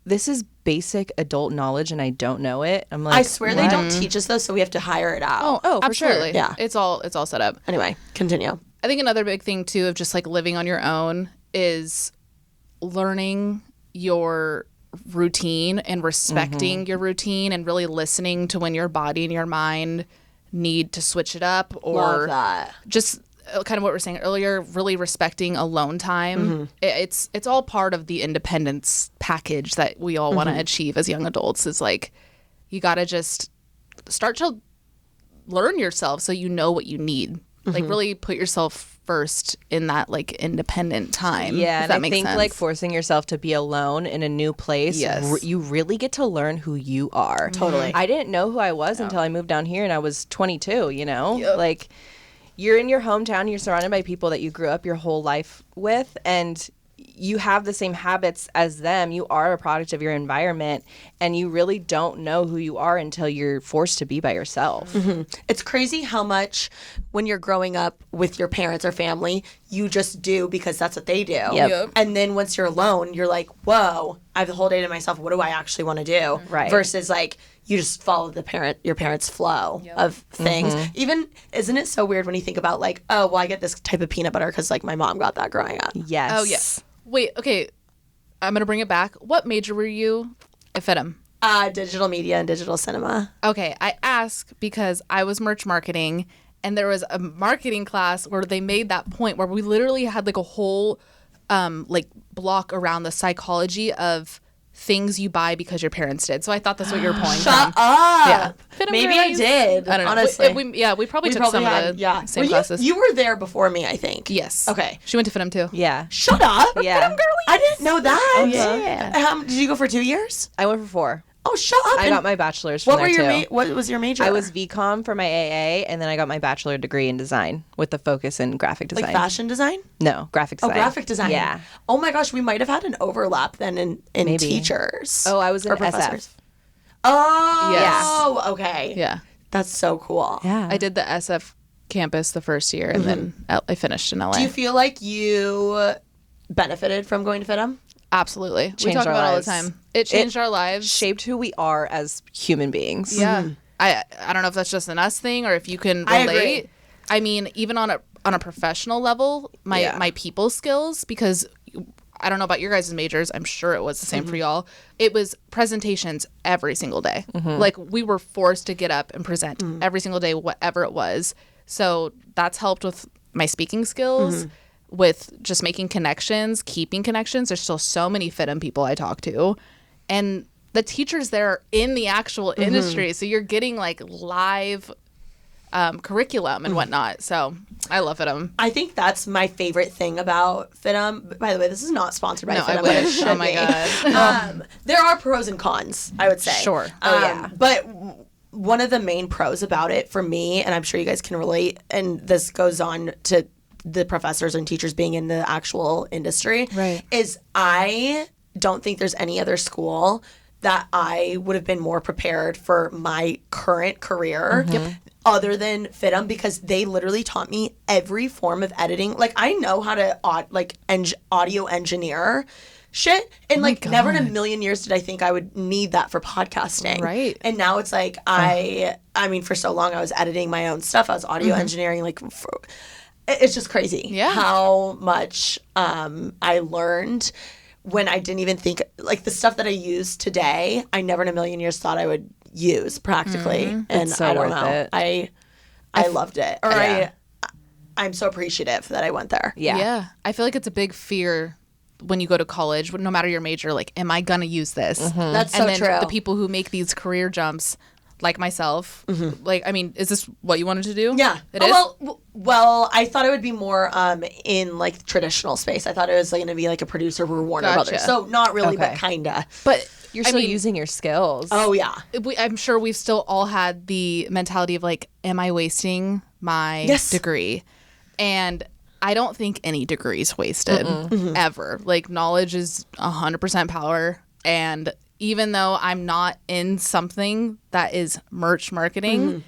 this is basic adult knowledge and I don't know it. I'm like, I swear they don't teach us those, so we have to hire it out. Oh, for sure. absolutely. Yeah. It's all set up. Anyway, continue. I think another big thing too of just like living on your own is learning your routine and respecting your routine and really listening to when your body and your mind need to switch it up, or Love that. just kind of what we were saying earlier, really respecting alone time. It's all part of the independence package that we all want to achieve as young adults. Is like, you got to just start to learn yourself so you know what you need. Like, really put yourself first in that like independent time. Yeah, if and that I makes think sense. like forcing yourself to be alone in a new place, Yes. you really get to learn who you are. Totally. I didn't know who I was until I moved down here and I was 22, you know? Like, you're in your hometown, you're surrounded by people that you grew up your whole life with, and you have the same habits as them. You are a product of your environment, and you really don't know who you are until you're forced to be by yourself. It's crazy how much when you're growing up with your parents or family, you just do because that's what they do. Yep. And then once you're alone, you're like, whoa, I have the whole day to myself. What do I actually want to do? Right. Versus like, you just follow your parents' flow of things. Even, isn't it so weird when you think about like, oh, well, I get this type of peanut butter because like my mom got that growing up. Yes. Oh, yes. Wait, okay. I'm going to bring it back. What major were you at FITM? Digital media and digital cinema. Okay, I ask because I was merch marketing, and there was a marketing class where they made that point where we literally had like a whole like block around the psychology of things you buy because your parents did. So I thought that's what you were pulling Shut from. up. Yeah. FITM Maybe I girlies. did. I don't know. Honestly. We probably took some of the same Well, classes. You were there before me, I think. Yes. Okay. She went to FITM too. Yeah. Shut up. Yeah. I didn't know that. Yeah. Did you go for 2 years? I went for 4. Oh, shut up. I And got my bachelor's from what were there your too. what was your major? I was VCOM for my AA, and then I got my bachelor degree in design with a focus in graphic design. like fashion design. No, graphic Oh, design. graphic design. Yeah. Oh my gosh, we might have had an overlap then in Maybe. teachers. Oh, I was in or SF. professors. Oh. Yes. Okay. Yeah. That's so cool. Yeah. I did the SF campus the first year, and then I finished in LA. Do you feel like you benefited from going to FITM? Absolutely. We Changed talk our about it all lives. the time. It changed our lives. Shaped who we are as human beings. Yeah. I don't know if that's just an us thing or if you can I agree. relate. I mean, even on a professional level, my Yeah. my people skills, because I don't know about your guys' majors. I'm sure it was the same for y'all. It was presentations every single day. Like, we were forced to get up and present every single day, whatever it was. So that's helped with my speaking skills, with just making connections, keeping connections. There's still so many FITM people I talk to. And the teachers there are in the actual industry. So you're getting like live curriculum and whatnot. So I love FITM. I think that's my favorite thing about FITM. By the way, this is not sponsored by No, I FITM, but it wish. should Oh my be. God. There are pros and cons, I would say. Sure. But one of the main pros about it for me, and I'm sure you guys can relate, and this goes on to the professors and teachers being in the actual industry, Right. is I don't think there's any other school that I would have been more prepared for my current career other than FITM, because they literally taught me every form of editing. Like, I know how to audio engineer shit, and like never in a million years did I think I would need that for podcasting. Right. And now it's like I mean, for so long I was editing my own stuff. I was audio engineering, like it's just crazy how much I learned when I didn't even think, like, the stuff that I use today, I never in a million years thought I would use practically. And It's so I don't worth know. it. I loved it. Or Yeah. I'm so appreciative that I went there. Yeah. I feel like it's a big fear when you go to college, no matter your major, like, am I going to use this? That's so And then true. the people who make these career jumps, like myself, like, I mean, is this what you wanted to do? Yeah. It is? Well, I thought it would be more in like traditional space. I thought it was like going to be like a producer for Warner Gotcha. Brothers. So not really, Okay. but kinda. But You're I still mean, using your skills. Oh yeah. I'm sure we've still all had the mentality of like, am I wasting my Yes. degree? And I don't think any degree is wasted ever. Like, knowledge is 100% power. And even though I'm not in something that is merch marketing,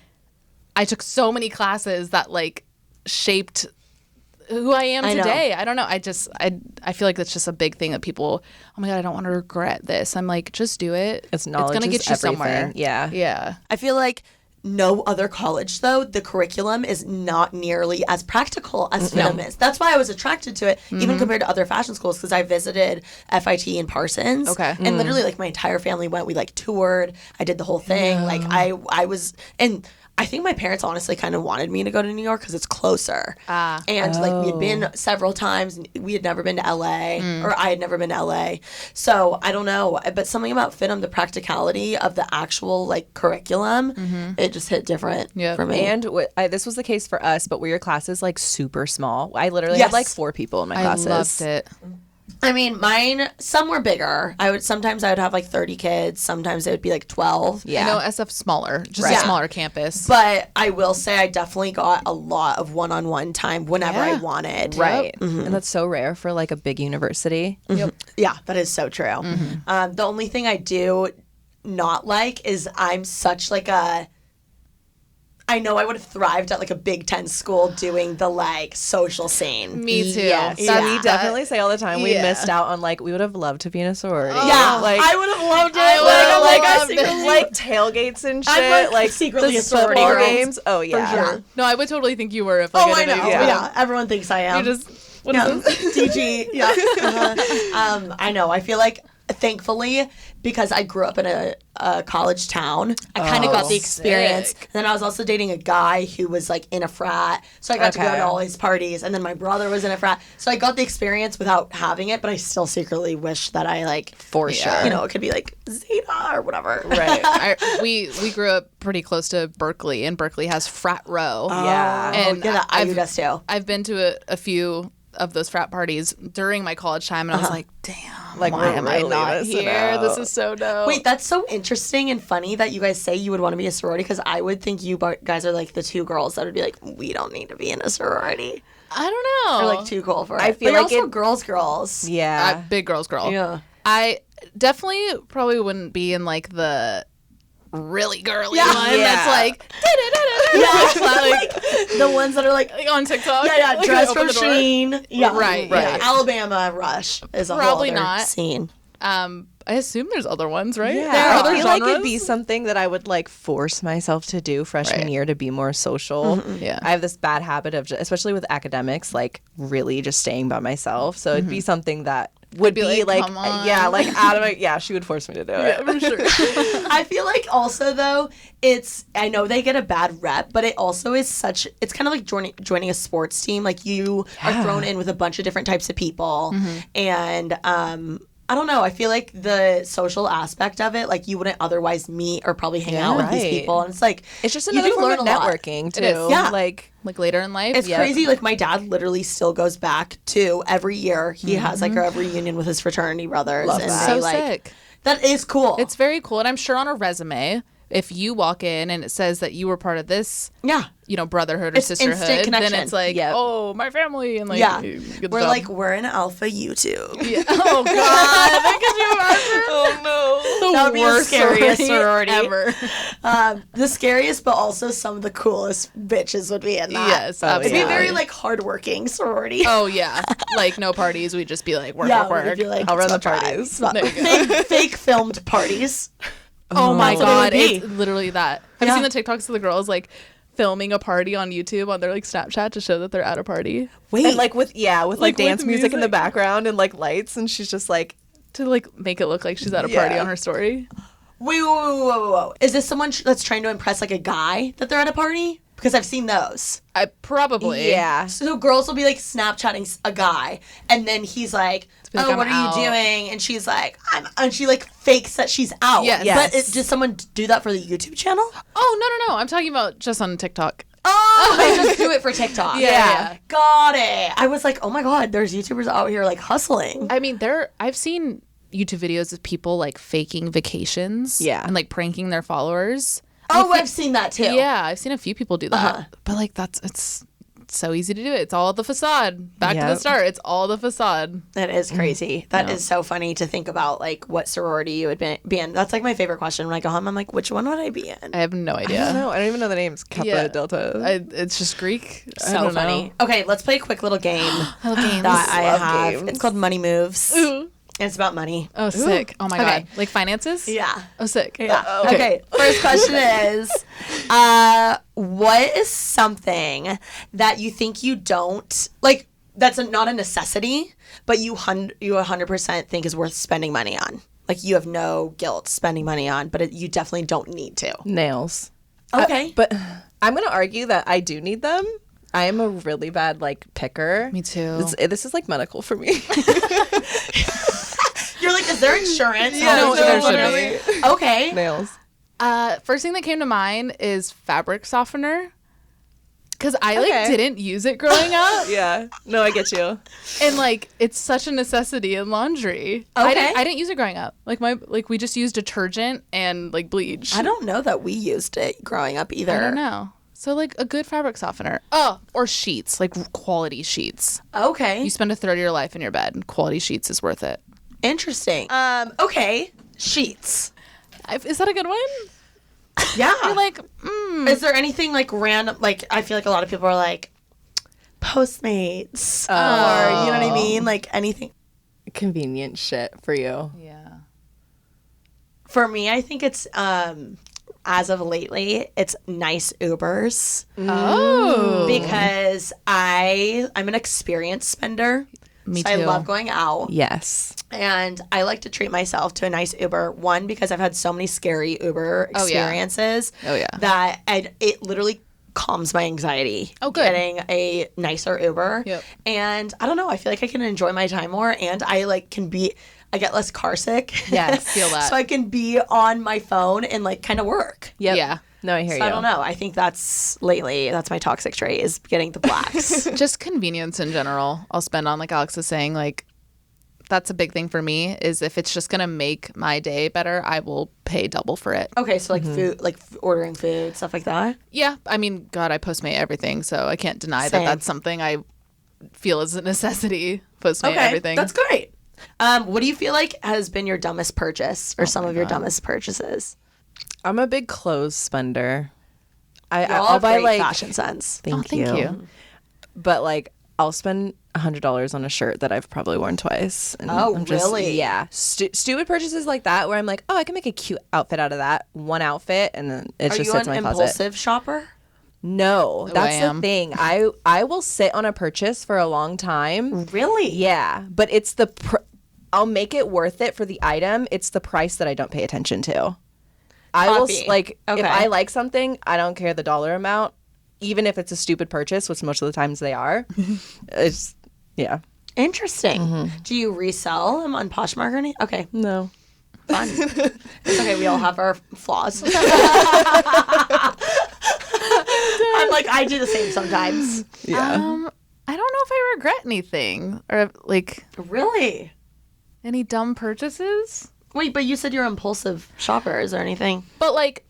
I took so many classes that like shaped who I am I know. today. I don't know. I feel like that's just a big thing that people, oh my God, I don't want to regret this. I'm like, just do it. It's knowledge It's going to is get you everything. somewhere. Yeah. Yeah. I feel like no other college, though, the curriculum is not nearly as practical as FITM is. That's why I was attracted to it, even compared to other fashion schools, because I visited FIT in Parsons. Okay. And literally, like, my entire family went. We, like, toured. I did the whole thing. Like, I was... And I think my parents honestly kind of wanted me to go to New York because it's closer. And like we had been several times. We had never been to LA, or I had never been to LA. So I don't know, but something about FITM, the practicality of the actual like curriculum, it just hit different for me. And this was the case for us, but were your classes like super small? I literally Yes. had like 4 people in my I classes. loved it. I mean, mine, some were bigger. Sometimes I would have like 30 kids. Sometimes it would be like 12. Yeah. I know SF smaller, just Right. a smaller campus. But I will say I definitely got a lot of one-on-one time whenever I Yeah. wanted. Right. And that's so rare for like a big university. Yeah, that is so true. The only thing I do not like is I'm such like a... I know I would have thrived at like a Big Ten school doing the like social scene. Me too. Yes. Yeah. We definitely say all the time we Yeah. missed out on like we would have loved to be in a sorority. Yeah, Like I would have loved it. I would've Like, loved it. like tailgates and shit. I'm, like, like secretly the a sorority football girl. games. Oh yeah. sure. No, I would totally think you were if like, Oh, I didn't know. you. Yeah. Everyone thinks I am. You just, what yeah. is this? DG. Yeah. I know. I feel like, thankfully, because I grew up in a college town, I kind of got the experience. sick. And then I was also dating a guy who was like in a frat, so I got to go Okay. to all his parties. And then my brother was in a frat, so I got the experience without having it. But I still secretly wish that I like, For sure. you know, it could be like Zeta or whatever. Right. We grew up pretty close to Berkeley, and Berkeley has frat row. Yeah. And yeah, I've- IU does too. I've been to a few of those frat parties during my college time, and I was like, damn, Like, why we're am I really not missing here? out. This is so dope. Wait, that's so interesting and funny that you guys say you would want to be a sorority, because I would think you guys are like the two girls that would be like, we don't need to be in a sorority. I don't know. Or like too cool for it. I feel but you're like also it- girls. Yeah. Big girls girl. Yeah. I definitely probably wouldn't be in like the really girly Yeah. one Yeah. that's like, like The ones that are like, on TikTok. yeah, Like, dress open from the door. Sheen. Yeah, Right, yeah. right. Alabama Rush is a Probably whole other not. scene. I assume there's other ones, right? Yeah, There are I other feel genres. like it'd be something that I would like force myself to do freshman Right. year to be more social. Yeah. I have this bad habit of, especially with academics, like really just staying by myself. So it'd be something that would be be like, like, "Come on." yeah, like out of it. Yeah, she would force me to do it. For sure. I feel like also though I know they get a bad rep, but it also is it's kind of like joining a sports team. Like you are thrown in with a bunch of different types of people, and I don't know. I feel like the social aspect of it, like you wouldn't otherwise meet or probably hang out with these Right. people, and it's like It's just you another do form learn of a lot. networking too. is. Yeah. like Later in life. It's Yep. crazy. Like my dad literally still goes back to every year. He has like a reunion with his fraternity brothers, Love and that. they So like sick. that is cool. It's very cool. And I'm sure on a resume, if you walk in and it says that you were part of this, yeah. brotherhood or It's instant sisterhood, then connection. it's like, Yep. oh, my family. And like, Yeah, good we're job. like we're in Alpha YouTube. Yeah. Oh, God. Could you imagine? oh no. That would be the Worst scariest sorority ever. The scariest, but also some of the coolest bitches would be in that. Yes, Oh, It'd be absolutely. very like hardworking sorority. Oh, yeah. Like, no parties. We'd just be like, work, yeah, work, we'd be work. like, I'll run the "It's about parties." drive." There you go. fake filmed parties. Oh, my That's what it would God. be. It's literally that. Have Yeah. you seen the TikToks of the girls, like, filming a party on YouTube on their, like, Snapchat to show that they're at a party? Wait, And like with Like, like dance with music in the music. background and like lights, and she's just like, To, like, make it look like she's at a party Yeah. on her story? wait. Is this someone that's trying to impress like a guy that they're at a party? Because I've seen those. I probably. yeah. So girls will be like Snapchatting a guy, and then he's like, be like, "Oh, "I'm what are out." you doing?" And she's like, and she like fakes that she's out. Yes. But Yes. does someone do that for the YouTube channel? Oh, no. I'm talking about just on TikTok. Oh, they just do it for TikTok. Yeah. Got it. I was like, oh my God, there's YouTubers out here like hustling. I mean, I've seen YouTube videos of people, like, faking vacations. Yeah. And, like, pranking their followers. Oh, I've seen that too. Yeah, I've seen a few people do that. But, like, it's so easy to do it. It's all the facade. Back to the Yep. start. It's all the facade. That is crazy. That is so funny to think about, like, what sorority you would be in. That's, like, my favorite question. When I go home, I'm like, which one would I be in? I have no I don't idea. know. I don't even know the names. Kappa, Yeah. Delta. It's just Greek. I So don't funny. know. Okay, let's play a quick little game I love games. that I Love have. games. It's called Money Moves. Ooh. And it's about money. Oh, sick. Oh, my Okay. God. Like, finances? Yeah. Oh, sick. Yeah. Okay. First question is, what is something that you think you don't like? That's not a necessity, but you 100% think is worth spending money on. Like you have no guilt spending money on, but you definitely don't need to. Nails. Okay. But I'm gonna argue that I do need them. I am a really bad like picker. Me too. This is like medical for me. You're like, is there insurance? Yeah, How much no, is there? literally. Okay. Nails. First thing that came to mind is fabric softener. Because I, like, Okay. didn't use it growing up. Yeah. No, I get you. And, like, it's such a necessity in laundry. Okay. I didn't use it growing up. Like, we just used detergent and, like, bleach. I don't know that we used it growing up either. I don't know. So, like, a good fabric softener. Oh, or sheets, like quality sheets. Okay. You spend a third of your life in your bed, and quality sheets is worth it. Interesting. Okay. Sheets. Is that a good one? Yeah. You're like, Is there anything like random? Like, I feel like a lot of people are like Postmates, or you know what I mean? Like anything. Convenient shit for you. yeah. For me, I think it's as of lately, it's nice Ubers Oh. because I'm an experience spender. Me So I too. love going out. Yes. And I like to treat myself to a nice Uber. One, because I've had so many scary Uber Oh, yeah. experiences. Oh, yeah. That it literally calms my anxiety. Oh, good. Getting a nicer Uber. Yep. And I don't know. I feel like I can enjoy my time more, and I get less car sick. Yes, feel that. So I can be on my phone and like kind of work. Yep. Yeah. No, I hear So you. I don't know. I think that's my toxic trait is getting the blacks. Just convenience in general. I'll spend on, like Alex is saying, like, that's a big thing for me is if it's just going to make my day better, I will pay double for it. Okay, so like food, like ordering food, stuff like that. Yeah. I mean, God, I Postmate everything, so I can't deny Same. that that's something I feel is a necessity. Postmate Okay, everything. that's great. What do you feel like has been your dumbest purchase or some of your dumbest purchases? I'm a big clothes spender. Y'all I'll have buy great like fashion sense. Thank thank you. But like I'll spend $100 on a shirt that I've probably worn twice. And Oh, I'm just, really? Yeah. Stupid purchases like that where I'm like, oh, I can make a cute outfit out of that one outfit, and then it Are just you sits an in my closet. impulsive shopper? No, that's I the am. thing. I will sit on a purchase for a long time. Really? Yeah, but it's I'll make it worth it for the item. It's the price that I don't pay attention to. I will Copy. like Okay. if I like something, I don't care the dollar amount, even if it's a stupid purchase, which most of the times they are. It's yeah. Interesting. Do you resell them on Poshmark or anything? Okay, No. fun. It's okay. We all have our flaws. I'm like, I do the same sometimes. Yeah. I don't know if I regret anything or like Really? any dumb purchases. Wait, but you said you're impulsive shopper. Is there anything? But like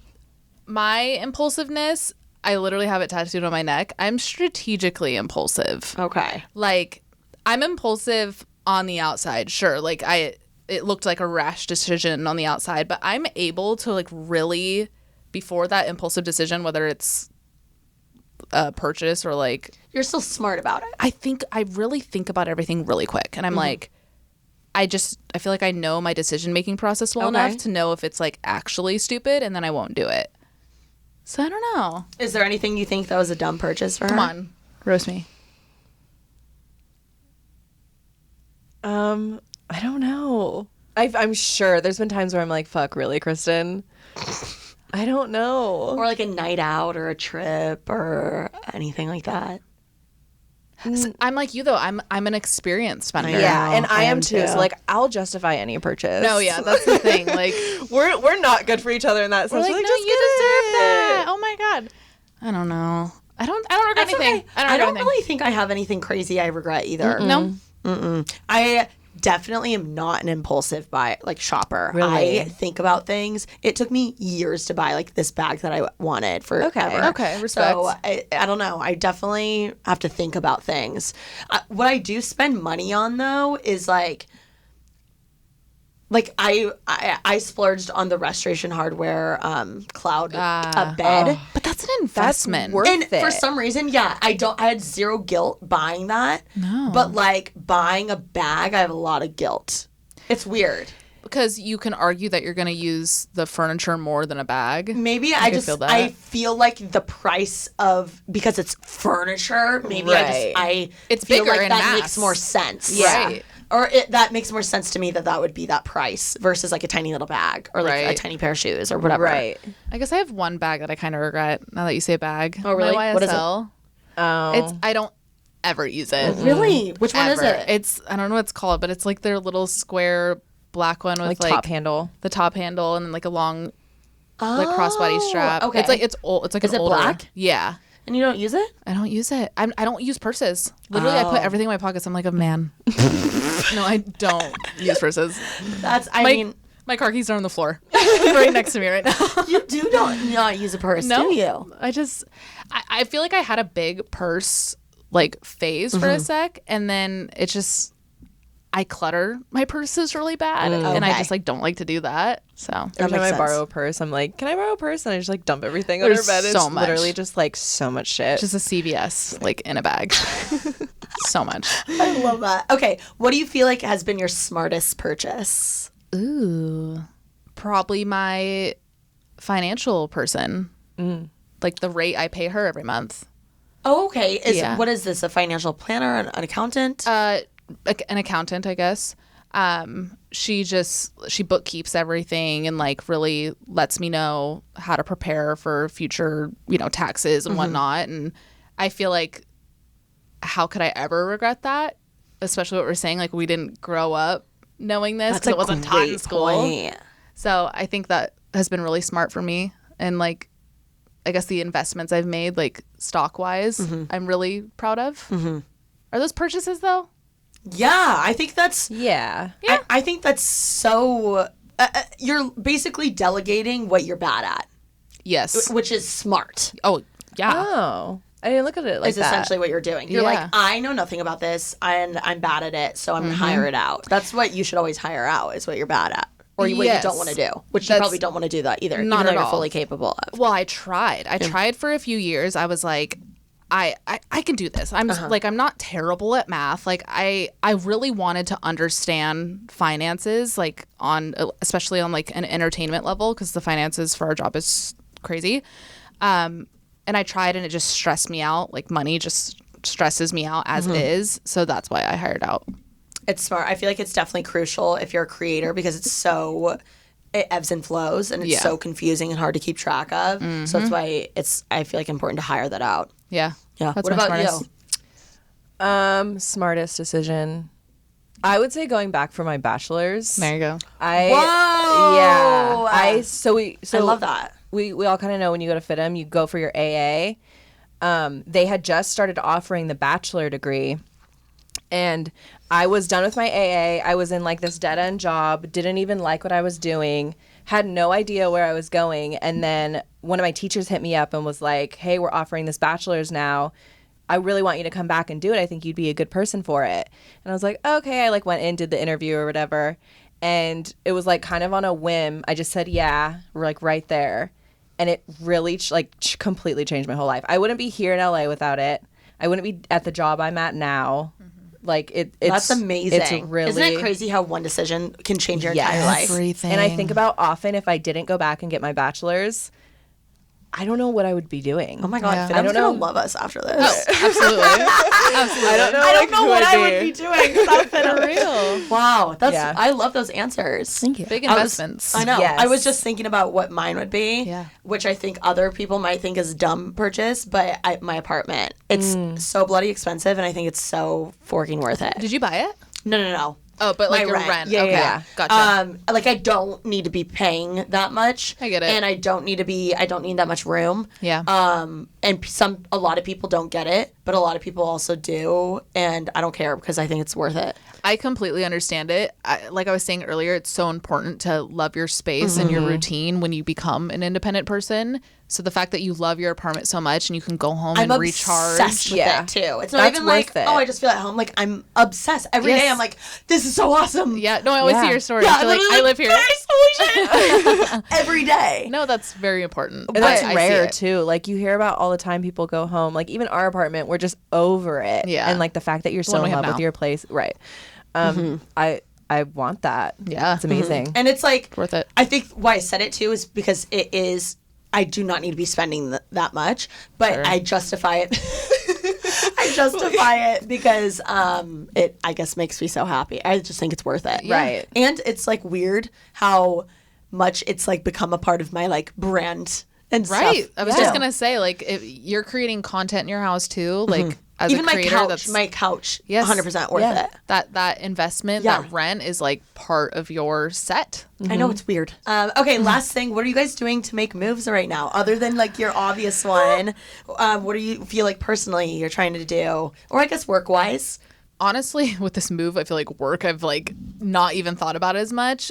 my impulsiveness, I literally have it tattooed on my neck. I'm strategically impulsive. Okay. Like I'm impulsive on the outside, sure. Like it looked like a rash decision on the outside, but I'm able to like really, before that impulsive decision, whether it's a purchase or like, You're still smart about it. I really think about everything really quick, and I'm like, I feel like I know my decision making process well Okay. enough to know if it's like actually stupid, and then I won't do it. So I don't know. Is there anything you think that was a dumb purchase for her? Come on, roast me. I don't know. I'm sure there's been times where I'm like, fuck, really, Kristen? I don't know. Or like a night out or a trip or anything like that. I'm like you though. I'm an experienced spender. Yeah, and I am too. too. So like, I'll justify any purchase. No, yeah, that's the thing. Like we're not good for each other in that we're sense. like, We're no, just you deserve get that. it. Oh my god. I don't know. I don't regret That's anything. okay. I don't I regret don't anything. really think I have anything crazy I regret either. No. I definitely am not an impulsive shopper. Really? I think about things. It took me years to buy like this bag that I wanted forever. Okay, respect. So I don't know. I definitely have to think about things. What I do spend money on though is like I splurged on the Restoration Hardware cloud bed. But that's an investment. worth And it. for some reason, yeah, I had zero guilt buying that. No. But like buying a bag, I have a lot of guilt. It's weird. Because you can argue that you're going to use the furniture more than a bag. Maybe I I feel like the price of, because it's furniture, maybe Right. it's bigger feel like in that mass. makes more sense. Yeah. Right. Or that makes more sense to me that would be that price versus like a tiny little bag or like a Right. tiny pair of shoes or whatever. Right. I guess I have one bag that I kind of regret now that you say bag. Oh, really? My YSL. What is it? Oh. I don't ever use it. Really? Which one is Ever. it? It's, I don't know what it's called, but it's like their little square black one with like top handle. the top handle and like a long like crossbody strap. okay. It's old. It's like Is an it older. black? Yeah. And you don't use it? I don't use it. I don't use purses. Literally, I put everything in my pockets. I'm like a man. No, I don't use purses. I mean, My car keys are on the floor, right next to me right now. you do not use a purse, No, do you? I feel like I had a big purse like phase for a sec, and then it just I clutter my purses really bad, and I Okay. just like don't like to do that. So Every time makes I borrow sense. a purse, I'm like, can I borrow a purse? And I just like dump everything on There's her bed. It's so much. literally just like so much shit. just a CVS like in a bag, so much. I love that. Okay, what do you feel like has been your smartest purchase? Ooh, probably my financial person, like the rate I pay her every month. Oh, okay. Yeah. What is this? A financial planner, an accountant? Like an accountant, I guess. She bookkeeps everything and like really lets me know how to prepare for future, taxes and whatnot. And I feel like, how could I ever regret that? Especially what we're saying, like we didn't grow up knowing this because it wasn't taught in great school. point. So I think that has been really smart for me. And like, I guess the investments I've made, like stock wise, I'm really proud of. Are those purchases though? Yeah, I think that's. yeah. I think that's so. You're basically delegating what you're bad at, Yes. which is smart. Oh, yeah. Oh, I didn't look at it like Is that. essentially what you're doing. You're Yeah. like, I know nothing about this, and I'm bad at it, so I'm gonna hire it out. That's what you should always hire out. Is what you're bad at, or what you Yes. don't want to do, which you That's probably don't want to do that either. not even though at you're all. fully capable of. Well, I tried. I tried for a few years. I was like, I can do this. I'm like, I'm not terrible at math. Like I really wanted to understand finances, like especially on like an entertainment level, because the finances for our job is crazy. And I tried and it just stressed me out. Like money just stresses me out as is. So that's why I hired out. It's smart. I feel like it's definitely crucial if you're a creator because it ebbs and flows and it's so confusing and hard to keep track of. So that's why I feel like important to hire that out. Yeah. Yeah. That's What my about smartest. you? Smartest decision. I would say going back for my bachelor's. There you go. Whoa! Yeah. I love that. We all kind of know when you go to FITM, you go for your AA. They had just started offering the bachelor degree. And I was done with my AA. I was in like this dead end job, didn't even like what I was doing, had no idea where I was going. And then one of my teachers hit me up and was like, hey, we're offering this bachelor's now. I really want you to come back and do it. I think you'd be a good person for it. And I was like, okay. I like went in, did the interview or whatever. And it was like kind of on a whim. I just said, yeah, we're like right there. And it really completely changed my whole life. I wouldn't be here in LA without it. I wouldn't be at the job I'm at now. Like it's That's amazing. It's really, isn't it crazy how one decision can change your entire life? Everything. And I think about often if I didn't go back and get my bachelor's, I don't know what I would be doing. Oh my God, Yeah. FITM's I don't know. gonna love us after this. Absolutely. I don't know. I don't know what I would be doing without FITM. For real. Wow, Yeah. I love those answers. Thank you. Big I was- investments. I know. Yes. I was just thinking about what mine would be, Yeah. which I think other people might think is dumb purchase, but my apartment. It's so bloody expensive, and I think it's so forking worth it. Did you buy it? No. Oh, but like My your rent. rent. Yeah, okay. yeah. Gotcha. Like I don't need to be paying that much. I get it. And I don't need that much room. Yeah. And a lot of people don't get it, but a lot of people also do, and I don't care because I think it's worth it. I completely understand it. Like I was saying earlier, it's so important to love your space and your routine when you become an independent person. So the fact that you love your apartment so much and you can go home I'm and recharge. obsessed with Yeah. it too. It's not That's even like, worth it. oh, I just feel at home. Like I'm obsessed. Every day Yes. I'm like, this is so awesome. Yeah. No, I always see Yeah. your story. Yeah, I feel like literally I live here. "Guys, holy shit." Every day. No, that's very important. And that's I see rare it. too. Like you hear about all the time people go home. Like even our apartment, we're just over it. Yeah. And like the fact that you're The so one in we have love with now. your place. Right. I want that. Yeah. It's amazing. And it's like Worth it. I think why I said it too is because it is. I do not need to be spending that much, but Sure. I justify it. I justify it because it I guess makes me so happy. I just think it's worth it. Right. And it's like weird how much it's like become a part of my like brand and Right. stuff. I was Yeah. just gonna say, like, if you're creating content in your house too, like as Even a creator, my couch, Yes. 100% worth Yeah. it. that investment, Yeah. that rent is like part of your set. I know it's weird. Okay, last thing. What are you guys doing to make moves right now, other than like your obvious one? What do you feel like personally you're trying to do, or I guess work wise? Honestly, with this move, I feel like work I've like not even thought about as much.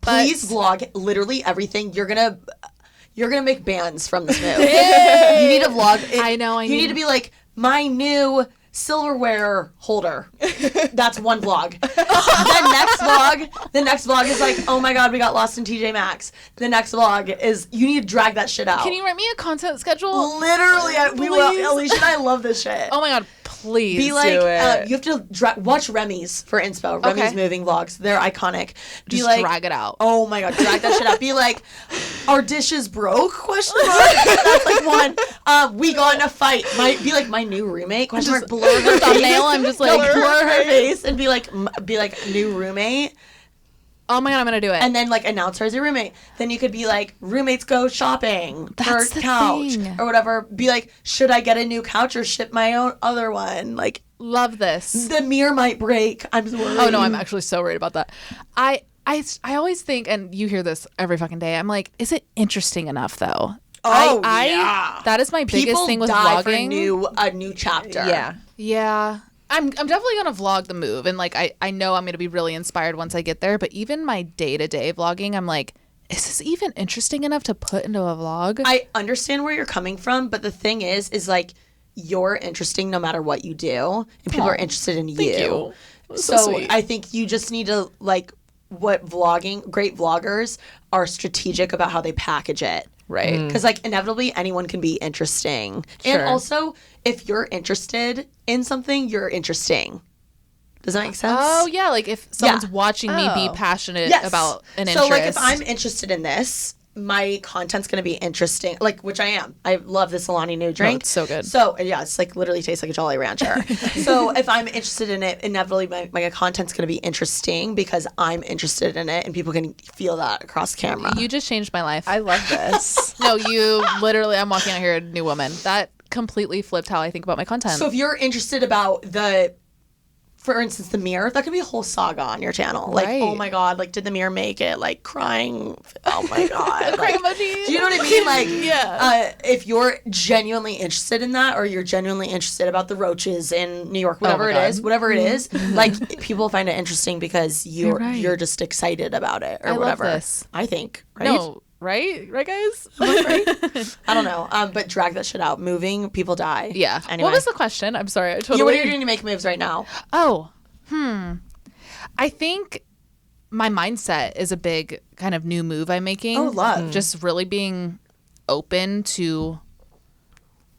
But Please vlog literally everything. You're gonna make bands from this move. You need to vlog. I know, you need to be like my new silverware holder. That's one vlog. The next vlog is like, oh my god, we got lost in TJ Maxx. The next vlog is you need to drag that shit out. Can you write me a content schedule? Literally, we will. Please? Alicia and I love this shit. Oh my god, please. Be like, do it. you have to watch Remy's for inspo. Remy's Okay. moving vlogs. They're iconic. Be Just like, drag it out. Oh my god, drag that shit out. Be like, our dishes broke? Question mark. That's like one. We got in a fight. Might be like my new roommate. Question mark. Blur her thumbnail, I'm just like, blur her face and be like new roommate. Oh my god, I'm gonna do it. And then like announce her as your roommate. Then you could be like, roommates go shopping That's for the couch thing. or whatever. Be like, should I get a new couch or ship my own other one? Like Love this. the mirror might break. I'm worried. Oh no, I'm actually so worried about that. I always think, and you hear this every fucking day, I'm like, is it interesting enough though? Oh, yeah. That is my biggest People thing with die vlogging. for a new chapter. Yeah. Yeah. I'm definitely gonna vlog the move, and like I know I'm gonna be really inspired once I get there. But even my day-to-day vlogging, I'm like, is this even interesting enough to put into a vlog? I understand where you're coming from, but the thing is like you're interesting no matter what you do, and people are interested in you. So sweet. I think you just need to like what great vloggers are strategic about how they package it. Right. Because like inevitably anyone can be interesting. And Sure. also if you're interested in something, you're interesting. Does that make sense? Oh yeah, like if someone's Yeah. watching me be Oh. passionate Yes. about an so interest. like if I'm interested in this, my content's going to be interesting, like, which I am. I love this Alani Nu drink. it's so good. So, yeah, it's like literally tastes like a Jolly Rancher. So, if I'm interested in it, inevitably my content's going to be interesting because I'm interested in it and people can feel that across camera. You just changed my life. I love this. No, you literally, I'm walking out here a new woman. That completely flipped how I think about my content. So, if you're interested about for instance, the mirror, that could be a whole saga on your channel. Like, Right. oh my God, like, did the mirror make it? Like, crying. Oh my God. Crying Like, emoji. do you know what I mean? Like, Yeah. if you're genuinely interested in that, or you're genuinely interested about the roaches in New York, whatever my it God. is, whatever it is, like, people find it interesting because you're right. just excited about it or I love whatever. this. I think, right? No, right? Right, guys? I don't know. But drag that shit out. Moving, people die. Yeah. Anyway. What was the question? I'm sorry. I totally. What are you doing to make moves right now? Oh, I think my mindset is a big kind of new move I'm making. Oh, love. Just really being open to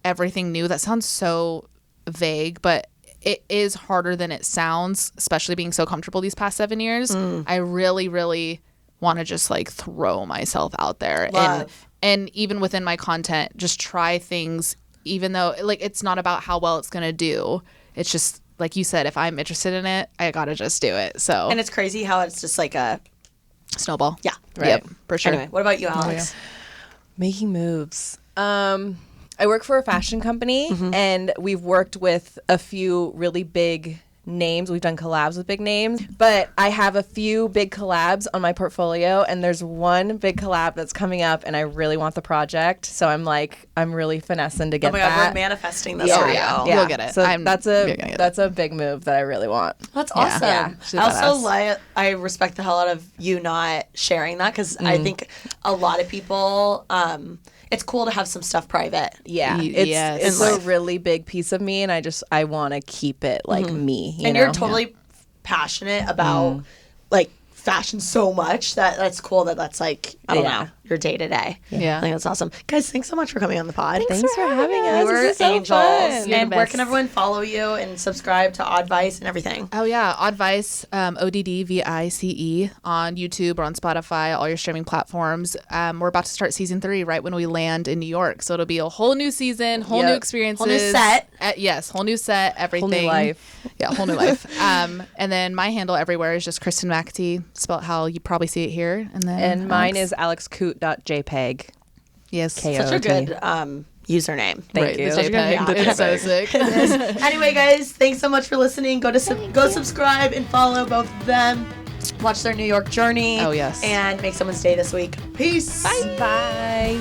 everything new. That sounds so vague, but it is harder than it sounds, especially being so comfortable these past 7 years. I really, really want to just like throw myself out there Love. and even within my content, just try things, even though like it's not about how well it's going to do. It's just, like you said, if I'm interested in it, I gotta just do it. So And it's crazy how it's just like a snowball. yeah. Right. Yep, for sure. Anyway, what about you, Alex? Making moves. I work for a fashion company, and we've worked with a few really big names. We've done collabs with big names, but I have a few big collabs on my portfolio, and there's one big collab that's coming up, and I really want the project. So I'm really finessing to get Oh my God, that. we're manifesting this Yeah. for you. Yeah. Yeah. You'll get it. So I'm- that's you're gonna get it. that's a big move that I really want. That's awesome. Yeah. She's I also badass. I respect the hell out of you not sharing that because I think a lot of people, it's cool to have some stuff private. Yeah, Yes. it's In a life. really big piece of me, and I want to keep it like me. You And know? you're totally passionate about like fashion so much that's cool that's like, I don't Yeah. know, your day to day. Yeah. I think that's awesome. Guys, thanks so much for coming on the pod. Thanks for having us. You were This is so angels. fun. You're And the where best. can everyone follow you and subscribe to Oddvice and everything? Oh yeah, Oddvice, ODDVICE on YouTube or on Spotify, all your streaming platforms. We're about to start season 3 right when we land in New York, so it'll be a whole new season, whole new Yep. experiences, Whole new set. Yes, whole new set, everything, Whole new life. Yeah, whole new life. And then my handle everywhere is just Kristen McAtee, spelled how you probably see it here. And then And mine Alex. is alexkoot.jpg. yes, K-O. Such a Okay. good username. Thank you. The JPEG. It's so sick. Anyway, guys, thanks so much for listening. Go subscribe and follow both of them. Watch their New York journey. Oh, yes. And make someone's day this week. Peace. Bye.